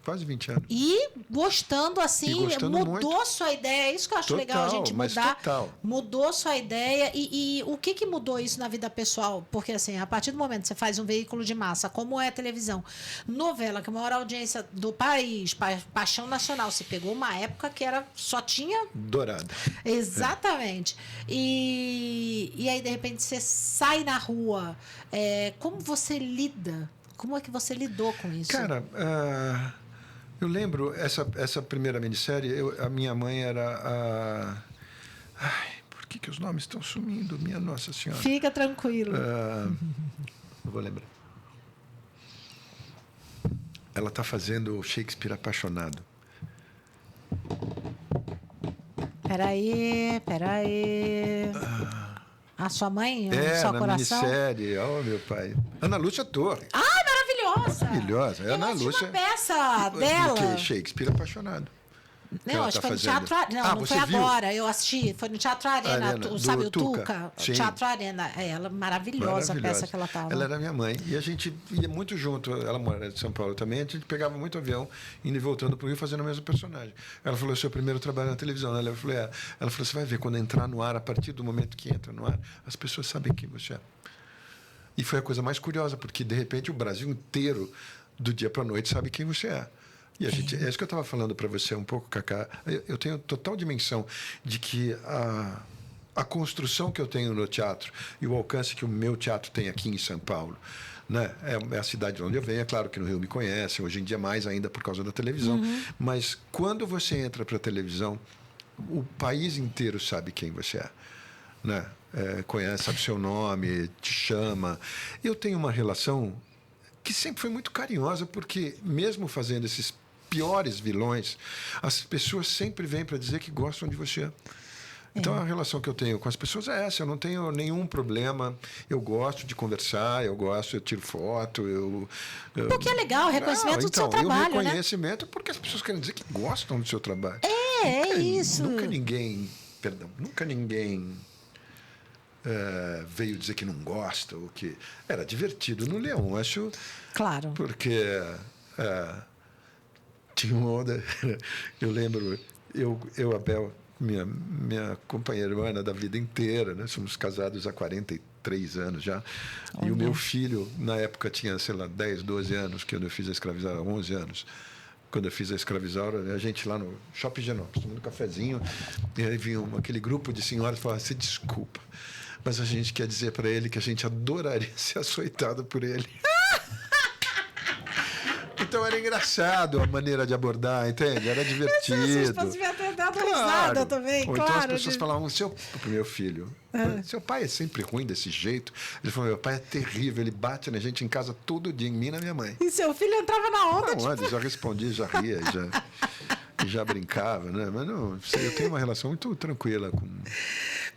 quase 20 anos. E gostando assim, mudou muito. Sua ideia. É isso que eu acho legal a gente mudar. Mudou sua ideia. E o que mudou isso na vida pessoal? Porque assim, a partir do momento que você faz um veículo de massa, como é a televisão, novela, que é a maior audiência do país, Paixão Nacional, você pegou uma época que só tinha... Dourado. Exatamente. E aí, de repente, você sai na rua. Como você lida? Como é que você lidou com isso? Cara, eu lembro, essa primeira minissérie, a minha mãe era por que os nomes estão sumindo? Minha Nossa Senhora. Fica tranquilo. Não vou lembrar. Ela está fazendo Shakespeare Apaixonado. Peraí. A sua mãe? Só na coração? Minissérie. Oh, meu pai. Ana Lúcia Torre. Maravilhosa! Maravilhosa. Ana Lúcia. Uma peça dela. Que Shakespeare Apaixonado. Não, acho que foi no Teatro Arena. Não foi agora. Eu assisti. Foi no Teatro Arena. Sabe o Tuca? Teatro Arena. Ela, maravilhosa a peça que ela estava. Ela era minha mãe. E a gente ia muito junto. Ela mora em São Paulo também. A gente pegava muito avião, indo e voltando para o Rio, fazendo o mesmo personagem. Ela falou: seu primeiro trabalho na televisão. Né? Eu falei: Ela falou: você vai ver, quando entrar no ar, a partir do momento que entra no ar, as pessoas sabem quem você é. E foi a coisa mais curiosa, porque, de repente, o Brasil inteiro, do dia para a noite, sabe quem você é. E é isso que eu estava falando para você um pouco, Cacá. Eu tenho total dimensão de que a construção que eu tenho no teatro e o alcance que o meu teatro tem aqui em São Paulo, né? É a cidade de onde eu venho. É claro que no Rio me conhecem, hoje em dia mais ainda por causa da televisão. Mas quando você entra para a televisão, o país inteiro sabe quem você é. Né? Conhece, sabe seu nome, te chama. Eu tenho uma relação que sempre foi muito carinhosa, porque mesmo fazendo esses piores vilões, as pessoas sempre vêm para dizer que gostam de você. Então, a relação que eu tenho com as pessoas é essa. Eu não tenho nenhum problema. Eu gosto de conversar, eu tiro foto. Porque é legal, o reconhecimento do seu trabalho, né? E o reconhecimento porque as pessoas querem dizer que gostam do seu trabalho. isso. Nunca ninguém veio dizer que não gosta, ou que era divertido no Leão, acho. Claro. Porque tinha uma onda. Eu lembro, a Bel, minha companheira Ana da vida inteira, né? Somos casados há 43 anos já. Olha. E o meu filho, na época, tinha, sei lá, 10, 12 anos, que eu fiz a Escravizaura, 11 anos. Quando eu fiz a Escravizaura, a gente lá no Shopping Genópolis, tomando um cafezinho, e aí vinha aquele grupo de senhoras e falava assim, desculpa, mas a gente quer dizer para ele que a gente adoraria ser açoitado por ele. Então era engraçado a maneira de abordar, entende? Era divertido. Vocês devia ter dado risada também, ou claro. Então as pessoas falavam, pro meu filho, seu pai é sempre ruim desse jeito. Ele falou, meu pai é terrível, ele bate na gente em casa todo dia, em mim e na minha mãe. E seu filho entrava na onda? Não, já respondia, já ria, já brincava, né? Mas não, eu tenho uma relação muito tranquila com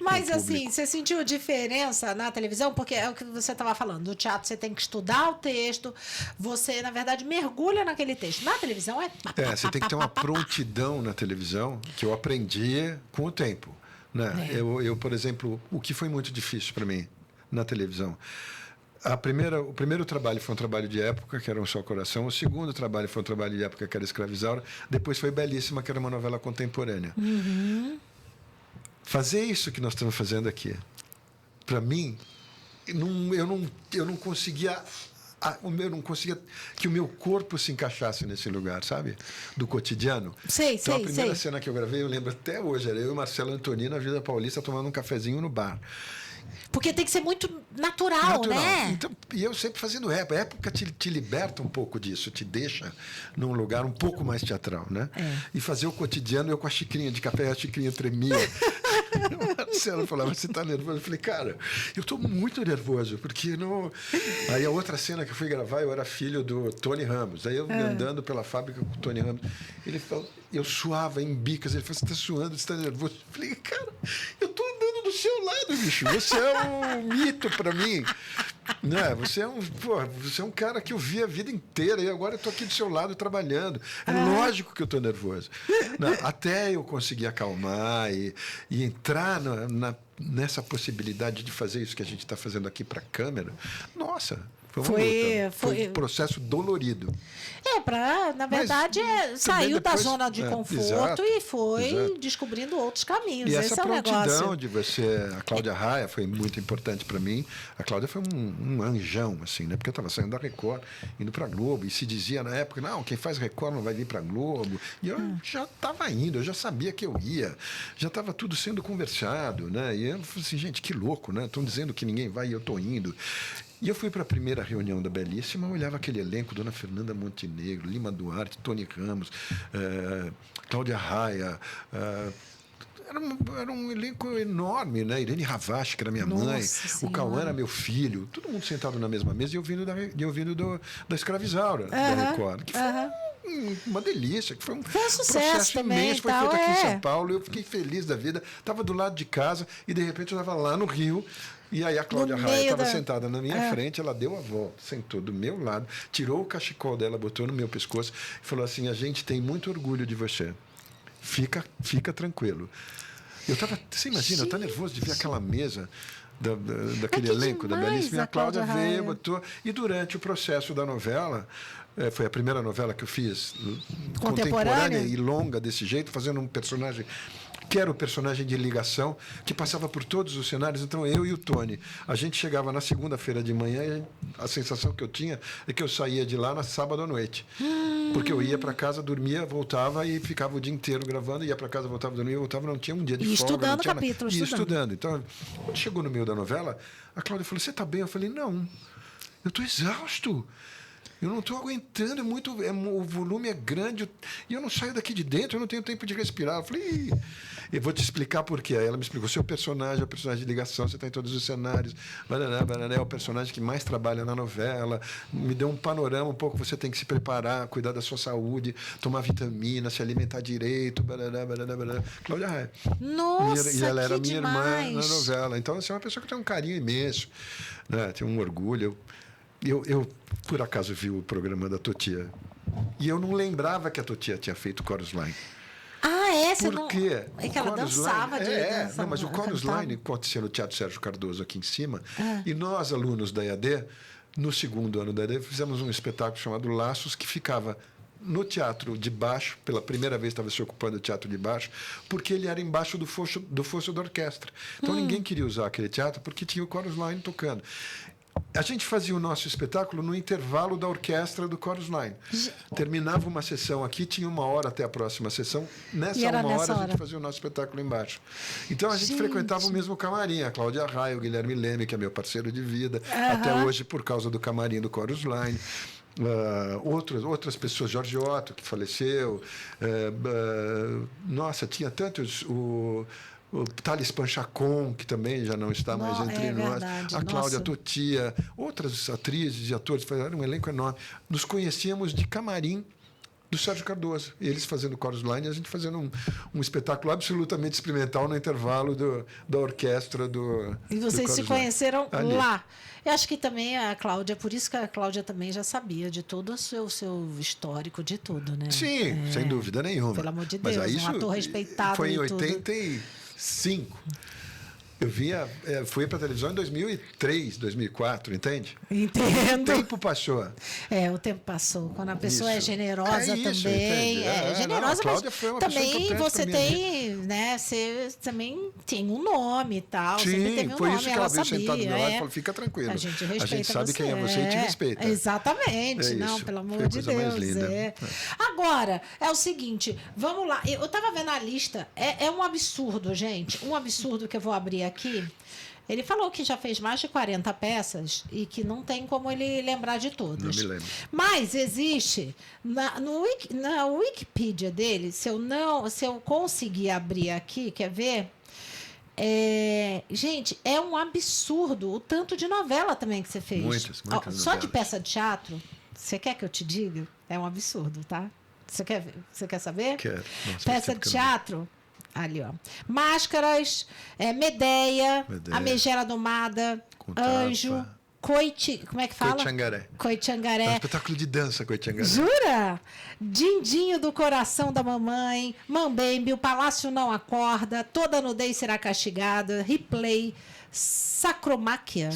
Mas o assim, público. você sentiu diferença na televisão? Porque é o que você estava falando. No teatro você tem que estudar o texto, você, na verdade, mergulha naquele texto. Na televisão você tem que ter uma prontidão na televisão que eu aprendi com o tempo. Né? Eu, por exemplo, o que foi muito difícil para mim na televisão. O primeiro trabalho foi um trabalho de época, que era Um Só Coração. O segundo trabalho foi um trabalho de época, que era Escravizaura. Depois foi Belíssima, que era uma novela contemporânea. Uhum. Fazer isso que nós estamos fazendo aqui, para mim, eu não conseguia que o meu corpo se encaixasse nesse lugar, sabe? Do cotidiano. Então, a primeira cena que eu gravei, eu lembro até hoje, era eu e Marcelo Antonini na Vida Paulista tomando um cafezinho no bar. Porque tem que ser muito natural, né? Então, e eu sempre fazendo época. A época te liberta um pouco disso, te deixa num lugar um pouco mais teatral, né? E fazer o cotidiano, eu com a xicrinha de café, a xicrinha tremia. O Marcelo falava, você está nervoso? Eu falei, cara, eu estou muito nervoso, porque não... Aí a outra cena que eu fui gravar, eu era filho do Tony Ramos. Aí eu andando pela fábrica com o Tony Ramos, ele falou, eu suava em bicas, ele falou, você está suando, você está nervoso? Eu falei, cara, eu estou andando do seu lado, bicho, você é um mito para mim. Né? Você é um cara que eu vi a vida inteira e agora eu estou aqui do seu lado trabalhando. É lógico que eu estou nervoso. Até eu conseguir acalmar e entrar nessa possibilidade de fazer isso que a gente está fazendo aqui para a câmera, nossa, foi um processo dolorido. Na verdade, saiu da zona de conforto e foi descobrindo outros caminhos. E essa Esse é o prontidão negócio. de você... A Cláudia Raia foi muito importante para mim. A Cláudia foi um anjão, assim, né? Porque eu estava saindo da Record, indo para a Globo, e se dizia na época, não, quem faz Record não vai vir para a Globo. E eu já estava indo, eu já sabia que eu ia. Já estava tudo sendo conversado, né? E eu falei assim, gente, que louco, né? Estão dizendo que ninguém vai e eu estou indo. E eu fui para a primeira reunião da Belíssima, eu olhava aquele elenco, Dona Fernanda Montenegro, Lima Duarte, Tony Ramos, Cláudia Raia, era um elenco enorme, né? Irene Ravache, que era minha mãe, o Cauã era meu filho, todo mundo sentado na mesma mesa e ouvindo da Escravizaura, da Record, que foi uma delícia, que foi um processo também, imenso, foi feito aqui em São Paulo, eu fiquei feliz da vida, estava do lado de casa e de repente eu estava lá no Rio. E aí a Cláudia Raia estava sentada na minha frente, ela deu a volta, sentou do meu lado, tirou o cachecol dela, botou no meu pescoço e falou assim, a gente tem muito orgulho de você. Fica tranquilo. Você imagina, eu estava nervoso de ver aquela mesa daquele elenco da Belíssima. E a Cláudia veio, botou. E durante o processo da novela, foi a primeira novela que eu fiz contemporânea e longa desse jeito, fazendo um personagem que era o personagem de ligação, que passava por todos os cenários. Então, eu e o Tony, a gente chegava na segunda-feira de manhã e a sensação que eu tinha é que eu saía de lá na sábado à noite. Porque eu ia para casa, dormia, voltava e ficava o dia inteiro gravando, ia para casa, voltava, dormia, voltava, não tinha um dia de folga. Estudando capítulos. E estudando. Então, quando chegou no meio da novela, a Cláudia falou, você está bem? Eu falei, não, eu estou exausto. Eu não estou aguentando, o volume é grande e eu não saio daqui de dentro, eu não tenho tempo de respirar. Eu falei, eu vou te explicar por quê. Aí ela me explicou, seu personagem é o personagem de ligação, você está em todos os cenários, é o personagem que mais trabalha na novela, me deu um panorama um pouco, você tem que se preparar, cuidar da sua saúde, tomar vitamina, se alimentar direito, Cláudia Raia. Nossa, e ela era minha demais. Irmã na novela. Então, assim, é uma pessoa que tem um carinho imenso, né? Tem um orgulho. Eu, por acaso, vi o programa da Totia. E eu não lembrava que a Totia tinha feito Chorus Line. Ah, é? Você Por quê? É que ela dançava de dança. Não, mas o Chorus Line acontecia no Teatro Sérgio Cardoso, aqui em cima, e nós, alunos da EAD, no segundo ano da EAD, fizemos um espetáculo chamado Laços, que ficava no teatro de baixo, pela primeira vez estava se ocupando o teatro de baixo, porque ele era embaixo do fosso da orquestra. Então ninguém queria usar aquele teatro porque tinha o Chorus Line tocando. A gente fazia o nosso espetáculo no intervalo da orquestra do Chorus Line. Terminava uma sessão aqui, tinha 1 hora até a próxima sessão. Nessa 1 hora a gente fazia o nosso espetáculo embaixo. Então a gente frequentava o mesmo camarim. A Cláudia Raia, o Guilherme Leme, que é meu parceiro de vida, até hoje por causa do camarim do Chorus Line. Outras pessoas, Jorge Otto, que faleceu. Nossa, tinha tantos. O Thales Panchacon, que também já não está mais entre nós. Verdade. A Cláudia Totia, outras atrizes e atores, era um elenco enorme. Nos conhecíamos de camarim do Sérgio Cardoso. Eles fazendo Chorus Line e a gente fazendo um espetáculo absolutamente experimental no intervalo da orquestra do. E vocês se conheceram ali. lá. Eu acho que também a Cláudia, por isso que a Cláudia também já sabia de todo o seu histórico, de tudo, né? Sim, sem dúvida nenhuma. Pelo amor de Deus, mas aí um ator respeitado. Foi em e tudo. 85. Eu fui para a televisão em 2003, 2004, entende? Entendo. O tempo passou. O tempo passou. Quando a pessoa é Isso. generosa Isso, também. Generosa, não, a mas foi uma também você tem, vida. né? Você também tem um nome e tal. Sim, sempre teve um foi nome, isso que ela veio sabia, sentada do meu lado e falou: fica tranquilo. A gente respeita. A gente sabe quem é você e te respeita. Exatamente. Não, isso. pelo amor foi a de coisa mais Deus. linda. Agora, é o seguinte, vamos lá. Eu estava vendo a lista. É um absurdo, gente. Um absurdo que eu vou abrir aqui. Ele falou que já fez mais de 40 peças e que não tem como ele lembrar de todas. Não me lembro. Mas existe, na Wikipedia dele, se eu conseguir abrir aqui, quer ver? Gente, é um absurdo o tanto de novela também que você fez. Muitas Só novelas. de peça de teatro, você quer que eu te diga? É um absurdo, tá? Você quer saber? Quero. Nossa, Peça de teatro. Ali, ó. Máscaras, Medeia, A Megera Domada, Anjo, como é que fala? Coitiangaré. É um espetáculo de dança, Coitiangaré. Jura? Dindinho do Coração da Mamãe, Mambembe, O Palácio Não Acorda, Toda Nudez Será Castigada, Replay, Sacromaquia,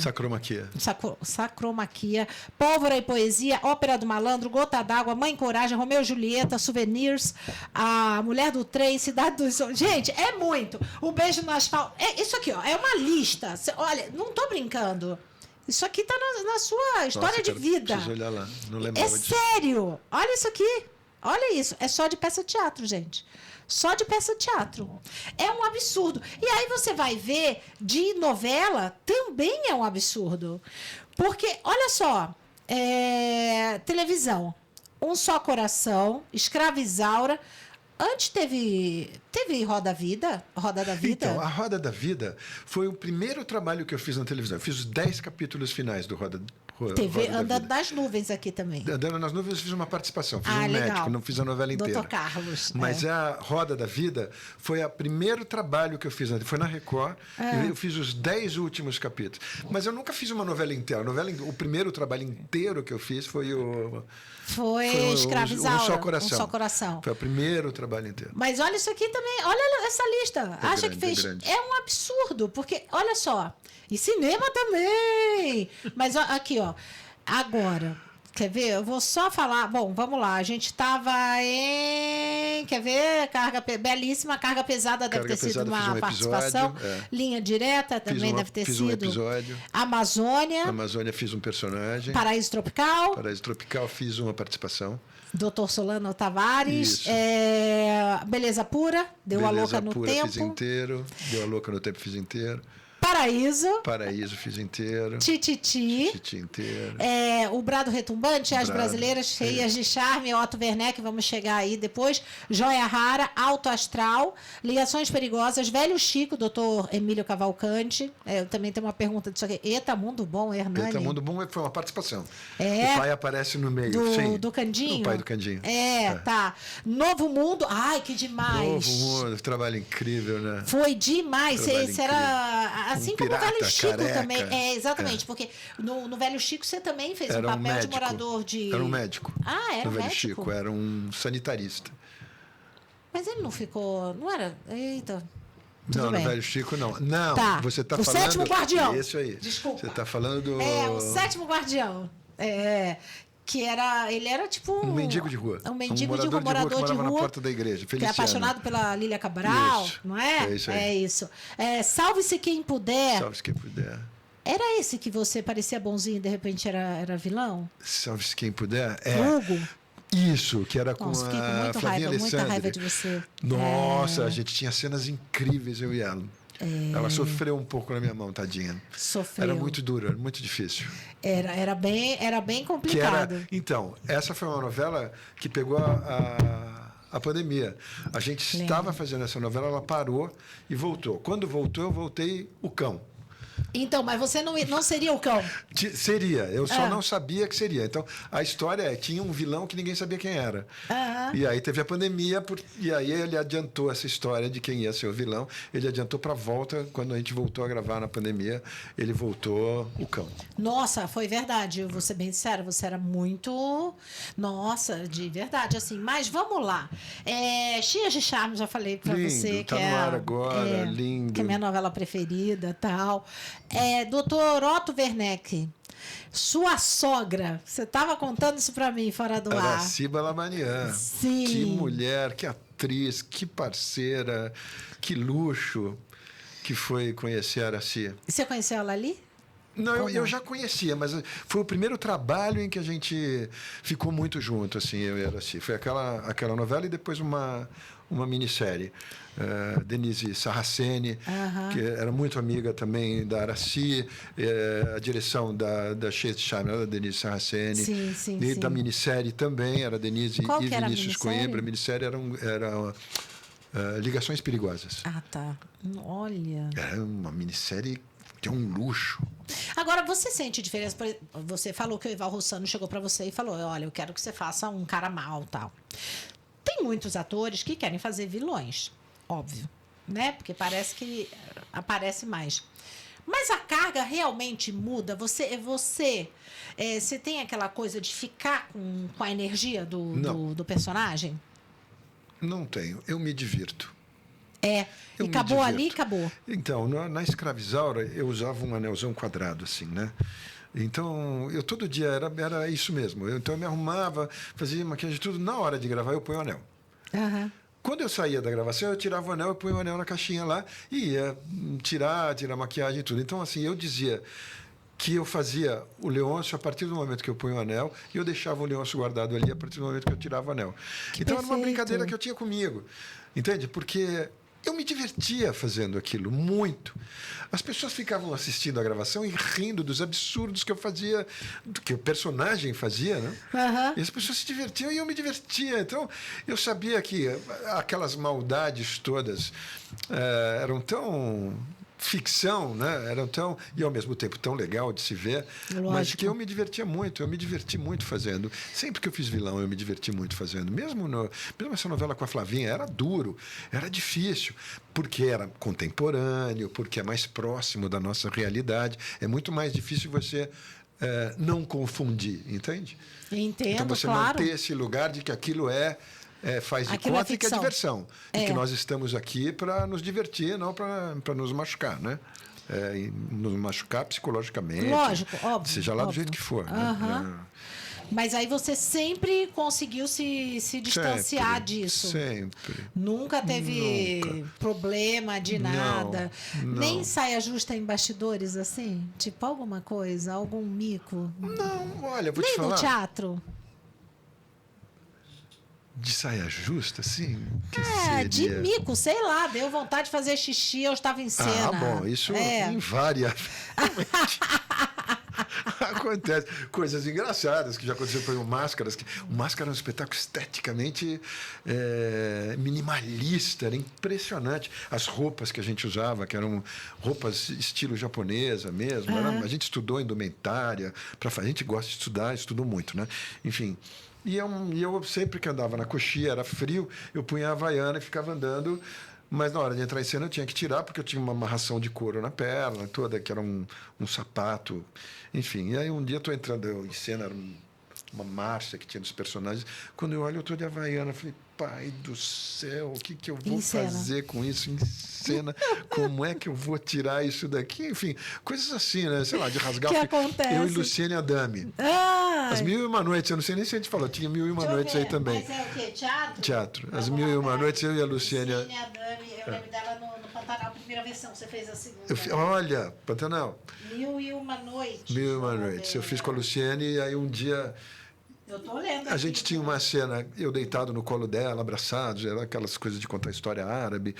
Pólvora e Poesia, Ópera do Malandro, Gota d'Água, Mãe Coragem, Romeu e Julieta, Souvenirs, A Mulher do Trem, Cidade dos Sonhos. Gente, é muito. O Beijo no Asfalto. Isso aqui, ó, é uma lista. Olha, não tô brincando. Isso aqui tá na sua história de vida. Preciso olhar lá. Não lembrava disso. Sério. Olha isso aqui. Olha isso. É só de peça de teatro, gente. Só de peça de teatro. É um absurdo. E aí você vai ver, de novela, também é um absurdo. Porque, olha só, televisão. Um Só Coração, Escravizaura. Antes teve Roda da Vida? Então, a Roda da Vida foi o primeiro trabalho que eu fiz na televisão. Eu fiz os 10 capítulos finais do Roda TV Andando nas Nuvens aqui também. Andando nas Nuvens, eu fiz uma participação. Fiz um médico, não fiz a novela inteira. Dr. Carlos. Mas a Roda da Vida foi o primeiro trabalho que eu fiz. Foi na Record. Eu fiz os 10 últimos capítulos. Mas eu nunca fiz uma novela inteira. O primeiro trabalho inteiro que eu fiz foi o... Foi Escravizaura. Um Só Coração. Foi o primeiro trabalho inteiro. Mas olha isso aqui também. Olha essa lista. Acha que fez... É um absurdo. Porque, olha só... E cinema também. Mas aqui, ó. Agora, quer ver? Eu vou só falar. Bom, vamos lá. A gente estava em... Quer ver? Belíssima. Carga Pesada deve ter sido uma participação. Linha Direta também deve ter sido. Fiz um episódio. Amazônia. Amazônia fiz um personagem. Paraíso Tropical. Paraíso Tropical fiz uma participação. Dr. Solano Tavares. Beleza Pura. Deu a Louca no Tempo. Fiz inteiro. Deu a Louca no Tempo, fiz inteiro. Paraíso fiz inteiro. Tititi inteiro. O Brado Retumbante, As Brasileiras Cheias de Charme, Otto Werneck, vamos chegar aí depois. Joia Rara, Alto Astral, Ligações Perigosas, Velho Chico, Dr. Emílio Cavalcante. Eu também tenho uma pergunta disso aqui. Eita Mundo Bom, Hernani. Eita Mundo Bom foi uma participação. O pai aparece no meio. Do Candinho? O pai do Candinho. Tá. Novo Mundo, ai, que demais. Novo Mundo, trabalho incrível, né? Foi demais. Você era... Assim como o Velho Chico careca. também. Exatamente, porque no Velho Chico você também fez um papel de morador de... Era um médico. Era um Velho médico? Chico, era um sanitarista. Mas ele não ficou... Não era... Eita... Tudo não, bem. no Velho Chico, não. Não, tá. Você está o falando... O Sétimo Guardião. Isso aí. Desculpa. Você está falando do... O Sétimo Guardião. Que era... Ele era tipo um mendigo de rua. Um mendigo de rua, que morador de morava rua. na porta da igreja. Que é apaixonado pela Lília Cabral, isso. não é? É isso aí. É isso. Salve-se quem puder. Salve-se quem puder. Era esse que você parecia bonzinho e de repente era vilão? Salve-se quem puder. Hugo? Isso, que era com Nossa, fiquei com a Flavinha Alessandri. muita raiva de você. Nossa, a gente tinha cenas incríveis, eu e ela. Ela sofreu um pouco na minha mão, tadinha. Sofreu. Era muito duro, era muito difícil. Era bem complicado. Então, essa foi uma novela que pegou a pandemia. A gente estava fazendo essa novela, ela parou e voltou. Quando voltou, eu voltei o cão. Então, mas você não seria o cão? Seria, eu só não sabia que seria. Então, a história tinha um vilão que ninguém sabia quem era. E aí teve a pandemia, e aí ele adiantou essa história de quem ia ser o vilão. Ele adiantou para a volta, quando a gente voltou a gravar na pandemia, ele voltou o cão. Nossa, foi verdade. Eu vou ser bem sincera, você era muito... Nossa, de verdade, assim. Mas vamos lá. Cheias de Charme, já falei para você. Tá que no ar agora, lindo. Que é minha novela preferida e tal. Doutor Otto Werneck, sua sogra, você estava contando isso para mim fora do ar. Araciba Lamanian. Sim. Que mulher, que atriz, que parceira, que luxo que foi conhecer a Araci. Você conheceu ela ali? Não, eu já conhecia, mas foi o primeiro trabalho em que a gente ficou muito junto, assim, eu e a Araci. Foi aquela novela e depois uma minissérie. Denise Sarraceni, que era muito amiga também da Araci, a direção da Cheias de Charme era da Denise Sarraceni. Sim. Da minissérie também, era Denise Qual e que era Vinícius Coimbra. A minissérie era Ligações Perigosas. Ah, tá. Olha. Era uma minissérie que é um luxo. Agora, você sente diferença? Você falou que o Eval Rossano chegou para você e falou: olha, eu quero que você faça um cara mal, tal. Tem muitos atores que querem fazer vilões, óbvio, né? Porque parece que aparece mais. Mas a carga realmente muda? Você tem aquela coisa de ficar com a energia do personagem? Não tenho. Eu me divirto. E acabou ali, acabou. Então, na Escravizaura, eu usava um anelzão quadrado, assim, né? Então, eu todo dia era isso mesmo. Então, eu me arrumava, fazia maquiagem, tudo. Na hora de gravar, eu ponho o anel. Quando eu saía da gravação, eu tirava o anel, eu punha o anel na caixinha lá e ia tirar a maquiagem e tudo. Então, assim, eu dizia que eu fazia o Leôncio a partir do momento que eu punho o anel e eu deixava o Leôncio guardado ali a partir do momento que eu tirava o anel. Então, era uma brincadeira que eu tinha comigo. Entende? Porque eu me divertia fazendo aquilo, muito. As pessoas ficavam assistindo a gravação e rindo dos absurdos que eu fazia, do que o personagem fazia, né? E as pessoas se divertiam e eu me divertia. Então, eu sabia que aquelas maldades todas eram tão ficção, né? Eram tão, e ao mesmo tempo tão legal de se ver, mas que eu me divertia muito, eu me diverti muito fazendo. Sempre que eu fiz vilão, eu me diverti muito fazendo. Mesmo essa novela com a Flavinha, era duro, era difícil, porque era contemporâneo, porque é mais próximo da nossa realidade. É muito mais difícil você não confundir, entende? Entendo, então você manter esse lugar de que aquilo faz de conta que é diversão. E que nós estamos aqui para nos divertir, não para nos machucar, né? Nos machucar psicologicamente. Lógico, óbvio. Seja lá do jeito que for. Né? Mas aí você sempre conseguiu se distanciar disso. Sempre. Nunca teve problema de nada. Não. Nem saia justa em bastidores, assim? Tipo, alguma coisa, algum mico? Não, olha, vou te falar. Nem no teatro? De saia justa, assim? Que seria? De mico, sei lá. Deu vontade de fazer xixi, eu estava em cena. Bom, isso invariavelmente acontece. Coisas engraçadas que já aconteceram, por exemplo, Máscaras. O Máscara é um espetáculo esteticamente minimalista, era impressionante. As roupas que a gente usava, que eram roupas estilo japonesa mesmo. A gente estudou indumentária, a gente gosta de estudar, estudou muito, né? Enfim... E eu sempre que andava na coxia, era frio, eu punha a havaiana e ficava andando, mas na hora de entrar em cena eu tinha que tirar, porque eu tinha uma amarração de couro na perna toda, que era um sapato, enfim. E aí um dia eu estou entrando em cena, era uma marcha que tinha dos personagens. Quando eu olho, eu estou de Havaiana, eu falei, pai do céu, o que eu vou fazer com isso em cena? Como é que eu vou tirar isso daqui? Enfim, coisas assim, né? Sei lá, de rasgar que o acontece? Eu e Luciene Adame. As Mil e Uma Noites, eu não sei nem se a gente falou, tinha Mil e Uma Noites aí também. Mas é o quê? Teatro? Teatro. As Mil e Uma Noites, eu e a Luciene. Luciene Adame, eu lembro dela no Pantanal, primeira versão, você fez a segunda. Olha, Pantanal. Mil e Uma Noites. Mil e Uma Noites. Eu fiz com a Luciene e aí um dia... Eu tô lendo. A gente tinha uma cena, eu deitado no colo dela, abraçado, era aquelas coisas de contar história árabe.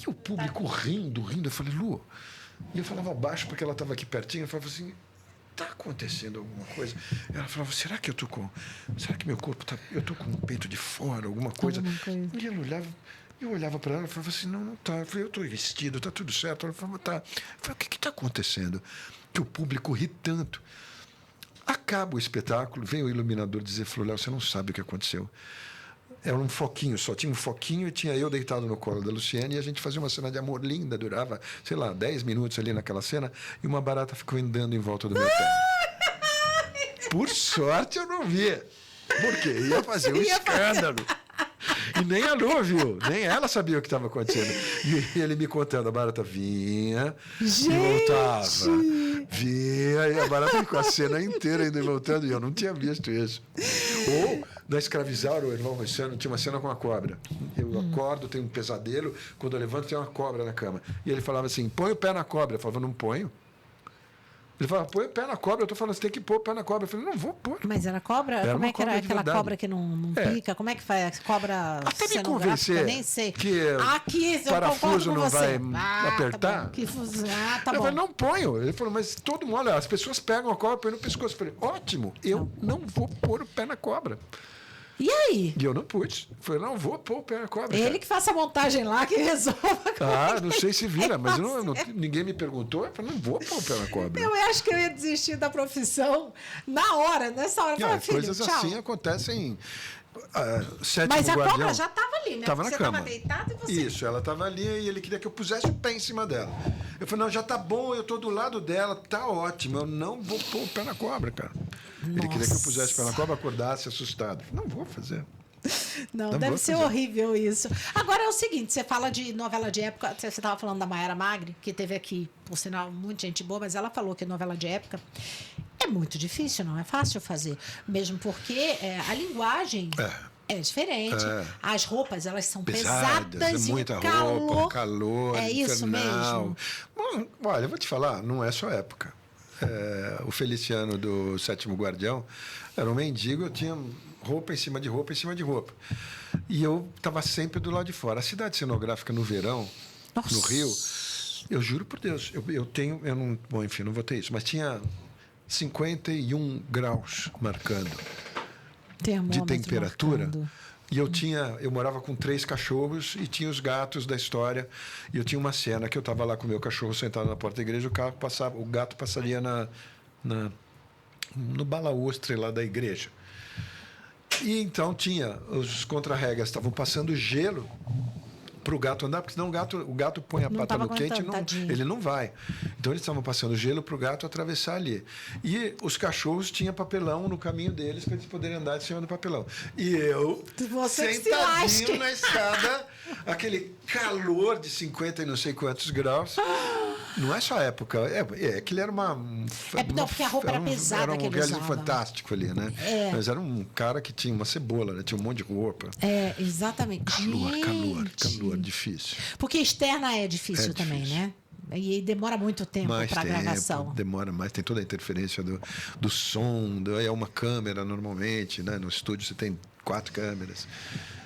E o público rindo. Eu falei, Lu... E eu falava baixo porque ela estava aqui pertinho. Eu falava assim, está acontecendo alguma coisa? Ela falava, será que meu corpo está... Eu estou com o peito de fora, alguma coisa? E ela olhava... Eu olhava para ela e falava assim, não está. Eu falei, eu estou vestido, está tudo certo. Ela falava, tá. Eu falei, o que está acontecendo? Que o público ri tanto. Acaba o espetáculo, vem o iluminador dizer, falou, Léo, você não sabe o que aconteceu. Era um foquinho, só tinha um foquinho e tinha eu deitado no colo da Luciene e a gente fazia uma cena de amor linda, durava, sei lá, 10 minutos ali naquela cena e uma barata ficou andando em volta do meu pé. Por sorte eu não via, porque ia fazer um escândalo. E nem a Lu viu, nem ela sabia o que estava acontecendo. E ele me contando, a barata vinha e voltava. Vinha e a barata ficou a cena inteira indo e voltando e eu não tinha visto isso. Ou, na Escravizauro, o irmão Luciano tinha uma cena com a cobra. Eu acordo, tenho um pesadelo, quando eu levanto tem uma cobra na cama. E ele falava assim, põe o pé na cobra. Eu falava, não ponho. Ele falava, põe o pé na cobra. Eu estou falando, você tem que pôr o pé na cobra. Eu falei, não vou pôr. Mas era cobra? Como é que era aquela cobra que não pica? Como é que faz? Cobra até me convencer nem sei. Que aqui, o parafuso não vai apertar. Tá bom. Eu falei, não ponho. Ele falou, mas todo mundo, olha, as pessoas pegam a cobra, põem no pescoço. Eu falei, ótimo, eu não vou pôr o pé na cobra. E aí? E eu não pude. Falei, não vou pôr o pé na cobra. Ele que faça a montagem lá, que resolva. Não sei se vira, mas ninguém me perguntou. Eu falei, não vou pôr o pé na cobra. Eu acho que eu ia desistir da profissão na hora, nessa hora. Falei, coisas tchau. assim acontecem. Mas a Guardião, cobra já estava ali, né? Estava na cama. Você estava deitado e você... Isso, ela estava ali e ele queria que eu pusesse o pé em cima dela. Eu falei, não, já tá bom, eu estou do lado dela, tá ótimo, eu não vou pôr o pé na cobra, cara. Nossa. Ele queria que eu pusesse o pé na cobra, acordasse assustado. Não vou fazer. Não, deve ser horrível isso. Agora é o seguinte, você fala de novela de época, você estava falando da Maiara Magri, que teve aqui, por sinal, muita gente boa, mas ela falou que novela de época é muito difícil, não é fácil fazer. Mesmo porque a linguagem é diferente. As roupas, elas são pesadas muita e o calor é infernal. Isso mesmo? Bom, olha, eu vou te falar, não é só época. O Feliciano do Sétimo Guardião era um mendigo, eu tinha roupa em cima de roupa em cima de roupa. E eu estava sempre do lado de fora. A cidade cenográfica no verão, no Rio, eu juro por Deus, bom, enfim, não vou ter isso, mas tinha 51 graus marcando de temperatura. Marcando. E eu morava com 3 cachorros e tinha os gatos da história. E eu tinha uma cena que eu estava lá com o meu cachorro sentado na porta da igreja, o gato passaria no balaústre lá da igreja. E então os contra-regas estavam passando gelo para o gato andar, porque senão o gato põe a pata no quente e ele não vai. Então eles estavam passando gelo para o gato atravessar ali. E os cachorros tinham papelão no caminho deles para eles poderem andar de cima do papelão. E eu, sentadinho na escada, aquele calor de 50 e não sei quantos graus. Não é só a época. Que ele era porque a roupa era pesada que ele usava. Era um fantástico ali, né? Mas era um cara que tinha uma cebola, né? Tinha um monte de roupa. Exatamente. Calor, difícil. Porque externa é difícil também, né? E demora muito tempo para a gravação. Demora mais, tem toda a interferência do som, é uma câmera normalmente, né? No estúdio você tem 4 câmeras.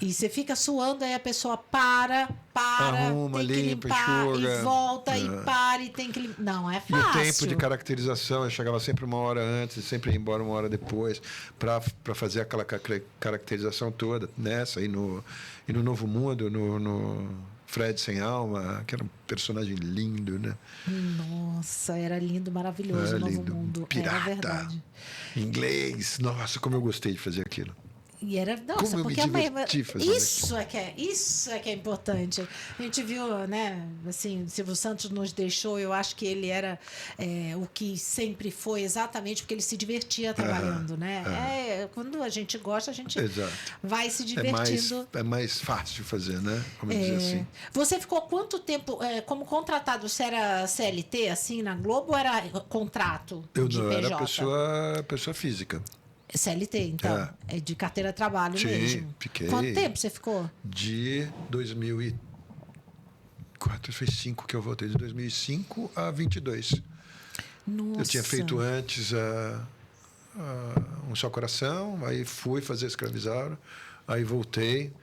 E você fica suando, aí a pessoa para, arruma, tem que limpa, limpar, enxuga, e volta, e para, e tem que limpar. Não é fácil. E o tempo de caracterização, eu chegava sempre 1 hora antes, sempre ia embora 1 hora depois, para fazer aquela caracterização toda, nessa, e no Novo Mundo, no Fred Sem Alma, que era um personagem lindo, né? Nossa, era lindo, maravilhoso o Novo Mundo. Pirata, era verdade. Inglês, nossa, como eu gostei de fazer aquilo. E era, nossa, como eu porque me diverti fazendo isso é que é importante. A gente viu, né, assim, Silvio Santos nos deixou, eu acho que ele era o que sempre foi, exatamente porque ele se divertia trabalhando, né? Quando a gente gosta, a gente Exato. vai se divertindo. É mais fácil fazer, né? Como dizer assim. Você ficou quanto tempo como contratado? Você era CLT, assim, na Globo, ou era contrato de Eu PJ? era pessoa física. CLT, então. É de carteira de trabalho Sim, mesmo. fiquei. Quanto tempo você ficou? De 2004, foi 5 que eu voltei, de 2005 a 22. Nossa. Eu tinha feito antes Um Só Coração, aí fui fazer Escravizauro, aí voltei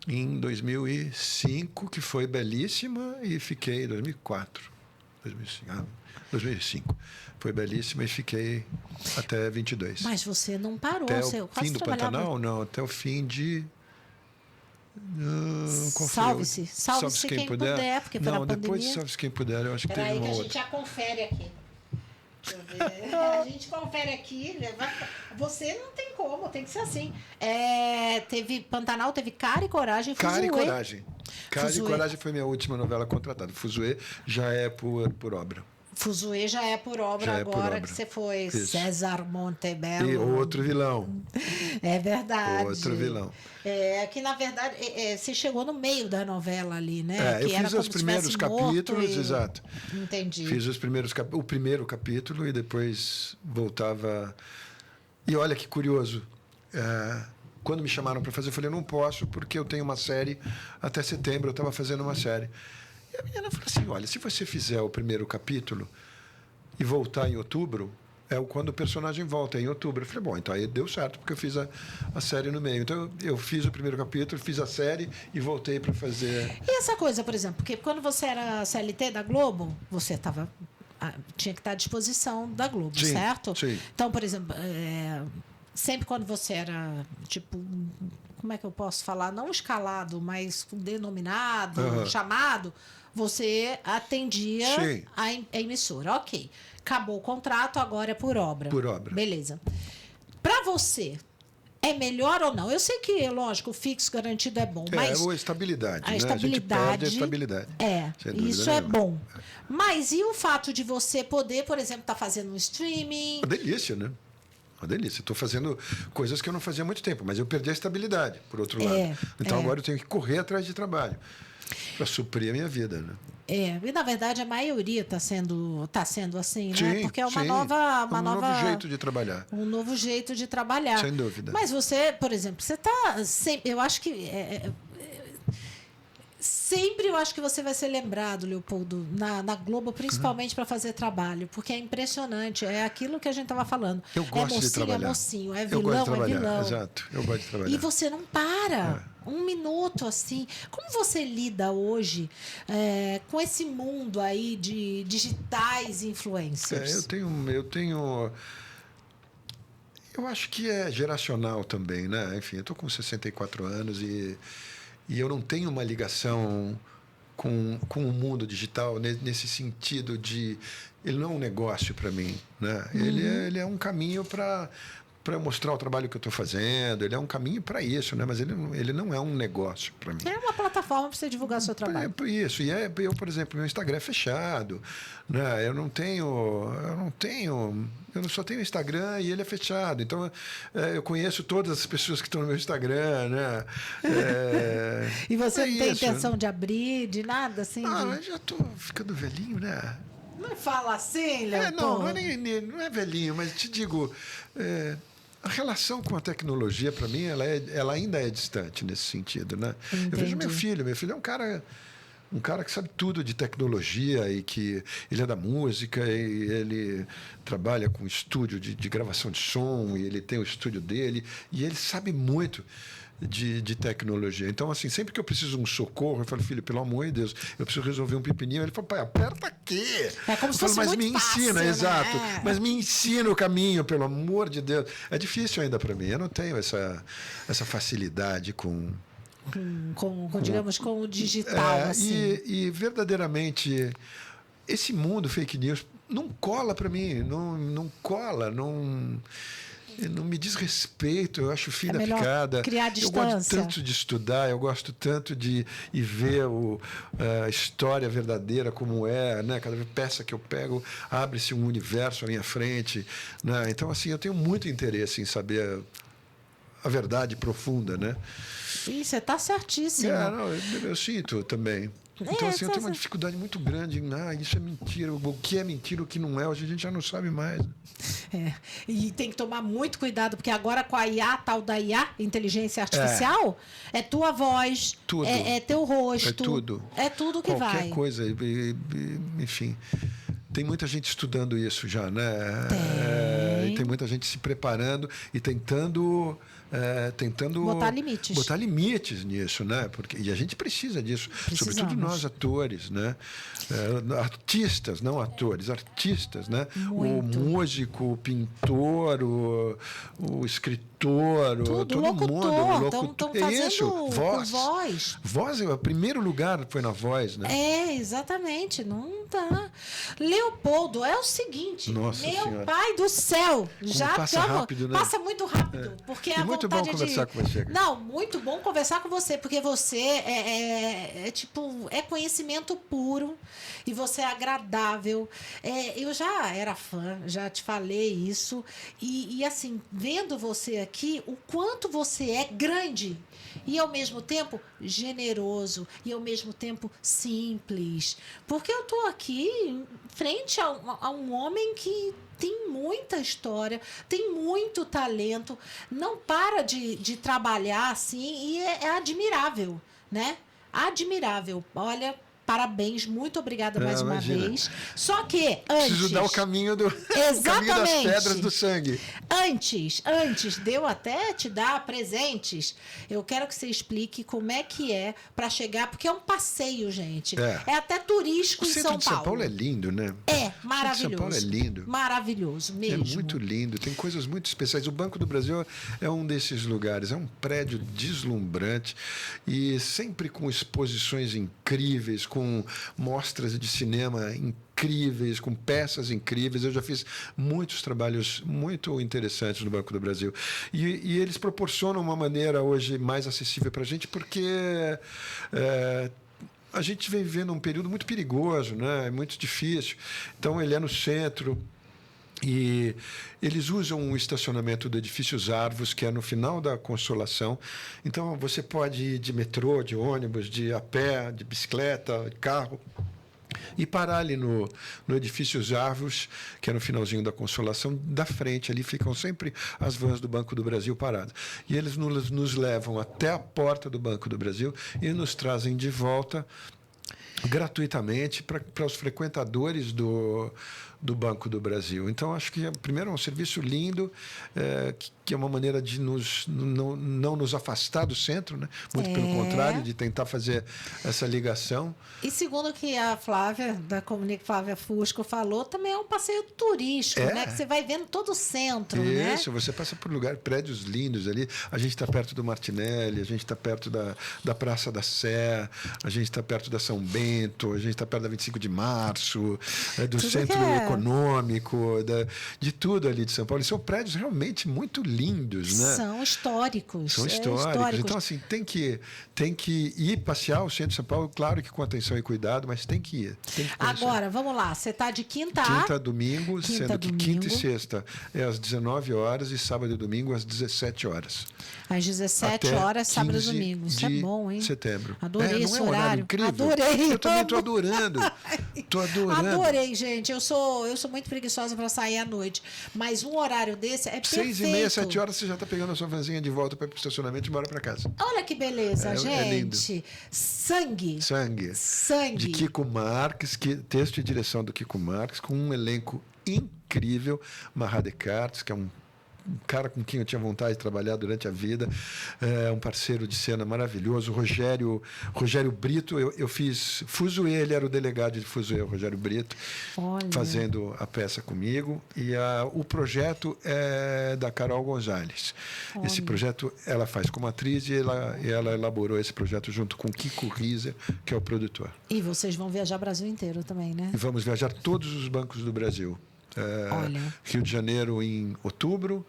em 2005, que foi belíssima, e fiquei em 2004. 2005. Foi belíssima e fiquei até 22. Mas você não parou. Até você o fim do Pantanal? Não, até o fim de... Salve-se. Salve-se quem puder, porque foi na pandemia. Depois de Salve-se quem puder, eu acho que teve uma outra. A gente já confere aqui. Deixa eu ver. A gente confere aqui. Você não tem como, tem que ser assim. Teve Pantanal, teve Cara e Coragem, Fuzuê. Cara e Coragem. Cara e Coragem foi minha última novela contratada. Fuzuê já é por obra. Fuzuê já é por obra agora que você foi. Isso. César Montebello. E outro vilão. É verdade. Outro vilão. Que, na verdade, você chegou no meio da novela ali, né? Eu fiz os primeiros capítulos, exato. Entendi. Fiz o primeiro capítulo e depois voltava... E olha que curioso. Quando me chamaram para fazer, eu falei, não posso, porque eu tenho uma série até setembro, eu estava fazendo uma série. E a menina falou assim, olha, se você fizer o primeiro capítulo e voltar em outubro, quando o personagem volta, é em outubro. Eu falei, bom, então aí deu certo, porque eu fiz a série no meio. Então eu fiz o primeiro capítulo, fiz a série e voltei para fazer... E essa coisa, por exemplo, porque quando você era CLT da Globo, você tinha que estar à disposição da Globo, sim, certo? Sim. Então, por exemplo, sempre quando você era, tipo... Como é que eu posso falar? Não escalado, mas denominado, chamado, você atendia a emissora. Ok. Acabou o contrato, agora é por obra. Por obra. Beleza. Para você, é melhor ou não? Eu sei que, lógico, o fixo garantido é bom, mas... a estabilidade, a né? estabilidade... A gente perde a estabilidade. Isso é bom. Mas e o fato de você poder, por exemplo, estar fazendo um streaming... Uma delícia, né? Uma delícia. Estou fazendo coisas que eu não fazia há muito tempo, mas eu perdi a estabilidade, por outro lado. Então agora eu tenho que correr atrás de trabalho para suprir a minha vida, né? E na verdade a maioria está sendo assim, sim, né? Porque é uma nova... novo jeito de trabalhar. Um novo jeito de trabalhar. Sem dúvida. Mas você, por exemplo, você está sempre... Eu acho que... Sempre eu acho que você vai ser lembrado, Leopoldo, na Globo, principalmente para fazer trabalho, porque é impressionante. É aquilo que a gente estava falando. Eu gosto de trabalhar. É mocinho, é vilão, é vilão. Exato, eu gosto de trabalhar. E você não para. Um minuto assim. Como você lida hoje com esse mundo aí de digitais influencers? Eu acho que é geracional também, né? Enfim, eu estou com 64 anos e eu não tenho uma ligação com o mundo digital nesse sentido de... Ele não é um negócio para mim, né? Ele é um caminho para mostrar o trabalho que eu estou fazendo, ele é um caminho para isso, né? Mas ele não é um negócio para mim. É uma plataforma para você divulgar seu trabalho. Isso, eu, por exemplo, meu Instagram é fechado, né? Eu só tenho Instagram e ele é fechado. Então, eu conheço todas as pessoas que estão no meu Instagram, né? E você não tem intenção de abrir, de nada, assim? Eu já estou ficando velhinho, né? Não fala assim, Leopoldo. Não é velhinho, mas te digo... a relação com a tecnologia, para mim, ela ainda é distante nesse sentido, né? Entendi. Eu vejo meu filho é um cara que sabe tudo de tecnologia e que ele é da música e ele trabalha com estúdio de gravação de som e ele tem o estúdio dele e ele sabe muito de tecnologia. Então, assim, sempre que eu preciso de um socorro, eu falo, filho, pelo amor de Deus, eu preciso resolver um pepininho. Ele fala, pai, aperta aqui. É como se fosse mas muito me ensina, fácil, exato. Né? Mas me ensina o caminho, pelo amor de Deus. É difícil ainda para mim. Eu não tenho essa facilidade digamos, com o digital, assim. E verdadeiramente, esse mundo fake news não cola para mim. Não cola, não... não me diz respeito, eu acho fim da melhor picada. criar Eu distância. gosto tanto de estudar, eu gosto tanto de ir ver a história verdadeira como é, né? Cada peça que eu pego, abre-se um universo à minha frente, né? Então, assim, eu tenho muito interesse em saber a verdade profunda, né? Ih, você está certíssimo. Não, eu sinto também. Então, assim, eu tenho uma dificuldade muito grande em, isso é mentira, o que é mentira, o que não é, hoje a gente já não sabe mais. E tem que tomar muito cuidado, porque agora com a IA, tal da IA, inteligência artificial, é tua voz, tudo. É teu rosto. É tudo. É tudo que Qualquer vai. coisa, enfim. Tem muita gente estudando isso já, né? Tem muita gente se preparando e tentando botar limites. Botar limites nisso, né? E a gente precisa disso, sobretudo nós atores, né? Artistas, não atores, artistas, né? Muito. O músico, o pintor, o escritor, tudo, todo locutor, mundo, estão fazendo isso, voz. com voz. Voz, o primeiro lugar foi na voz, né? Exatamente, não dá. Leopoldo, é o seguinte, Nossa meu Senhora. pai do céu, já passa rápido, né? Passa muito rápido, porque a muito vontade bom conversar com você. Não, muito bom conversar com você, porque você é conhecimento puro e você é agradável. Eu já era fã, já te falei isso e assim, vendo você aqui, o quanto você é grande e ao mesmo tempo generoso e ao mesmo tempo simples, porque eu estou aqui em frente a um homem que tem muita história, tem muito talento, não para de trabalhar assim e é admirável, né? Admirável. Olha, parabéns, muito obrigada mais uma vez. Só que antes... Preciso dar o caminho o caminho das pedras do sangue. Antes de eu até te dar presentes, eu quero que você explique como é que é para chegar, porque é um passeio, gente. É até turístico em São Paulo. O centro de São Paulo é lindo, né? Maravilhoso. São Paulo é lindo. Maravilhoso mesmo. É muito lindo, tem coisas muito especiais. O Banco do Brasil é um desses lugares, é um prédio deslumbrante e sempre com exposições incríveis, com mostras de cinema incríveis, com peças incríveis. Eu já fiz muitos trabalhos muito interessantes no Banco do Brasil. E eles proporcionam uma maneira hoje mais acessível para a gente, porque a gente vem vivendo um período muito perigoso, né? É muito difícil. Então, ele é no centro. E eles usam um estacionamento do Edifícios Arvos, que é no final da Consolação. Então, você pode ir de metrô, de ônibus, de a pé, de bicicleta, de carro, e parar ali no Edifícios Arvos, que é no finalzinho da Consolação. Da frente ali ficam sempre as vans do Banco do Brasil paradas. E eles nos levam até a porta do Banco do Brasil e nos trazem de volta gratuitamente para os frequentadores do Banco do Brasil. Então, acho que, primeiro, é um serviço lindo, que é uma maneira de não nos afastar do centro, né? Muito pelo contrário, de tentar fazer essa ligação. E segundo o que a Flávia, da Comunica Flávia Fusco, falou, também é um passeio turístico, né? Que você vai vendo todo o centro, né? Isso, você passa por prédios lindos ali. A gente está perto do Martinelli, a gente está perto da Praça da Sé, a gente está perto da São Bento, a gente está perto da 25 de Março, do tudo centro econômico, de tudo ali de São Paulo. E são prédios realmente muito lindos, né? São históricos. São históricos. Então, assim, tem que ir passear o centro de São Paulo, claro que com atenção e cuidado, mas tem que ir. Agora, vamos lá, você está de quinta a domingo, sendo que quinta e sexta é às 19 horas e sábado e domingo às 17 horas. Às 17 horas, sábado e domingo. Isso é bom, hein? Setembro. Adorei esse horário. horário. Incrível. Adorei. Eu também estou adorando. Estou adorando. Adorei, gente. Eu sou muito preguiçosa para sair à noite. Mas um horário desse é perfeito. 6h30, 7 horas, você já está pegando a sua vanzinha de volta para o estacionamento e embora para casa. Olha que beleza, gente. É lindo. Sangue. De Kiko Marques, texto e direção do Kiko Marques, com um elenco incrível. Marra Descartes, que é um cara com quem eu tinha vontade de trabalhar durante a vida, um parceiro de cena maravilhoso. Rogério Brito, eu fiz Fuzuê, ele era o delegado de Fuzuê, o Rogério Brito. Olha. Fazendo a peça comigo. E o projeto é da Carol Gonzalez. Olha. Esse projeto ela faz como atriz e ela elaborou esse projeto junto com Kiko Rieser, que é o produtor. E vocês vão viajar o Brasil inteiro também, né? E vamos viajar todos os bancos do Brasil. Rio de Janeiro em outubro,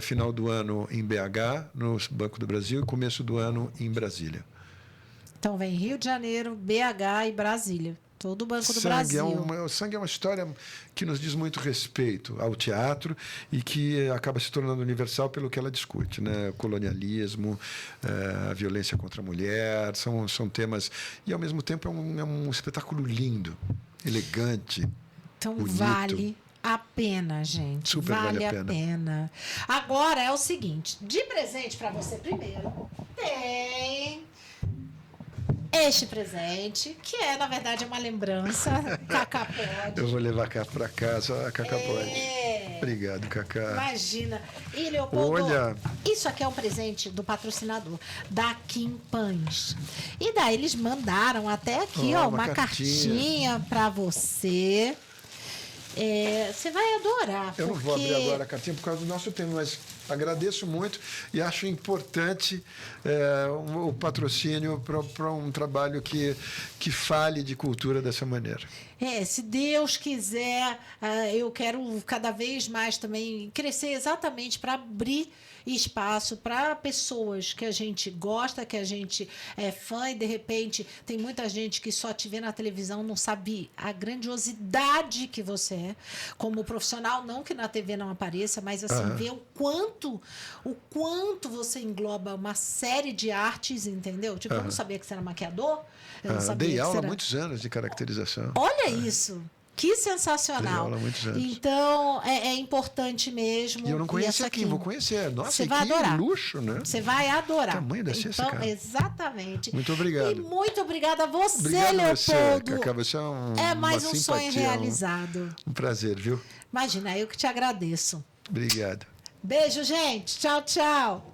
final do ano em BH, no Banco do Brasil, e começo do ano em Brasília. Então vem Rio de Janeiro, BH e Brasília. Todo o Banco do Brasil. O Sangue é uma história que nos diz muito respeito ao teatro e que acaba se tornando universal pelo que ela discute, né? O colonialismo, a violência contra a mulher, são temas... E, ao mesmo tempo, é um espetáculo lindo, elegante, então, bonito. Vale a pena, gente. Super vale a pena. Agora é o seguinte, de presente para você primeiro, tem... este presente, que é, na verdade, uma lembrança, Cacá Pode. Eu vou levar para casa a Cacá Pode. Obrigado, Cacá. Imagina. E, Leopoldo, olha, isso aqui é um presente do patrocinador, da Kim Pães. E daí eles mandaram até aqui, uma cartinha para você. Você vai adorar. Eu não vou abrir agora a cartinha por causa do nosso tema, mas agradeço muito e acho importante o patrocínio para um trabalho que fale de cultura dessa maneira. Se Deus quiser, eu quero cada vez mais também crescer exatamente para abrir espaço para pessoas que a gente gosta, que a gente é fã, e de repente tem muita gente que só te vê na televisão, não sabe a grandiosidade que você é como profissional, não que na TV não apareça, mas assim, ver o quanto você engloba uma série de artes, entendeu? Tipo, eu não sabia que você era maquiador, eu não sabia dei que aula há muitos anos de caracterização. Olha isso! Que sensacional. Dei aula há muitos anos. Então, é importante mesmo. E eu não conheço aqui, vou conhecer. Nossa, você vai adorar. Luxo, né? Você vai adorar. O tamanho dessa cara. Exatamente. Muito obrigado. E muito obrigada a você, obrigado Leopoldo. Você, Cacá, você é mais uma sonho realizado. Um prazer, viu? Imagina, eu que te agradeço. Obrigado. Beijo, gente. Tchau, tchau.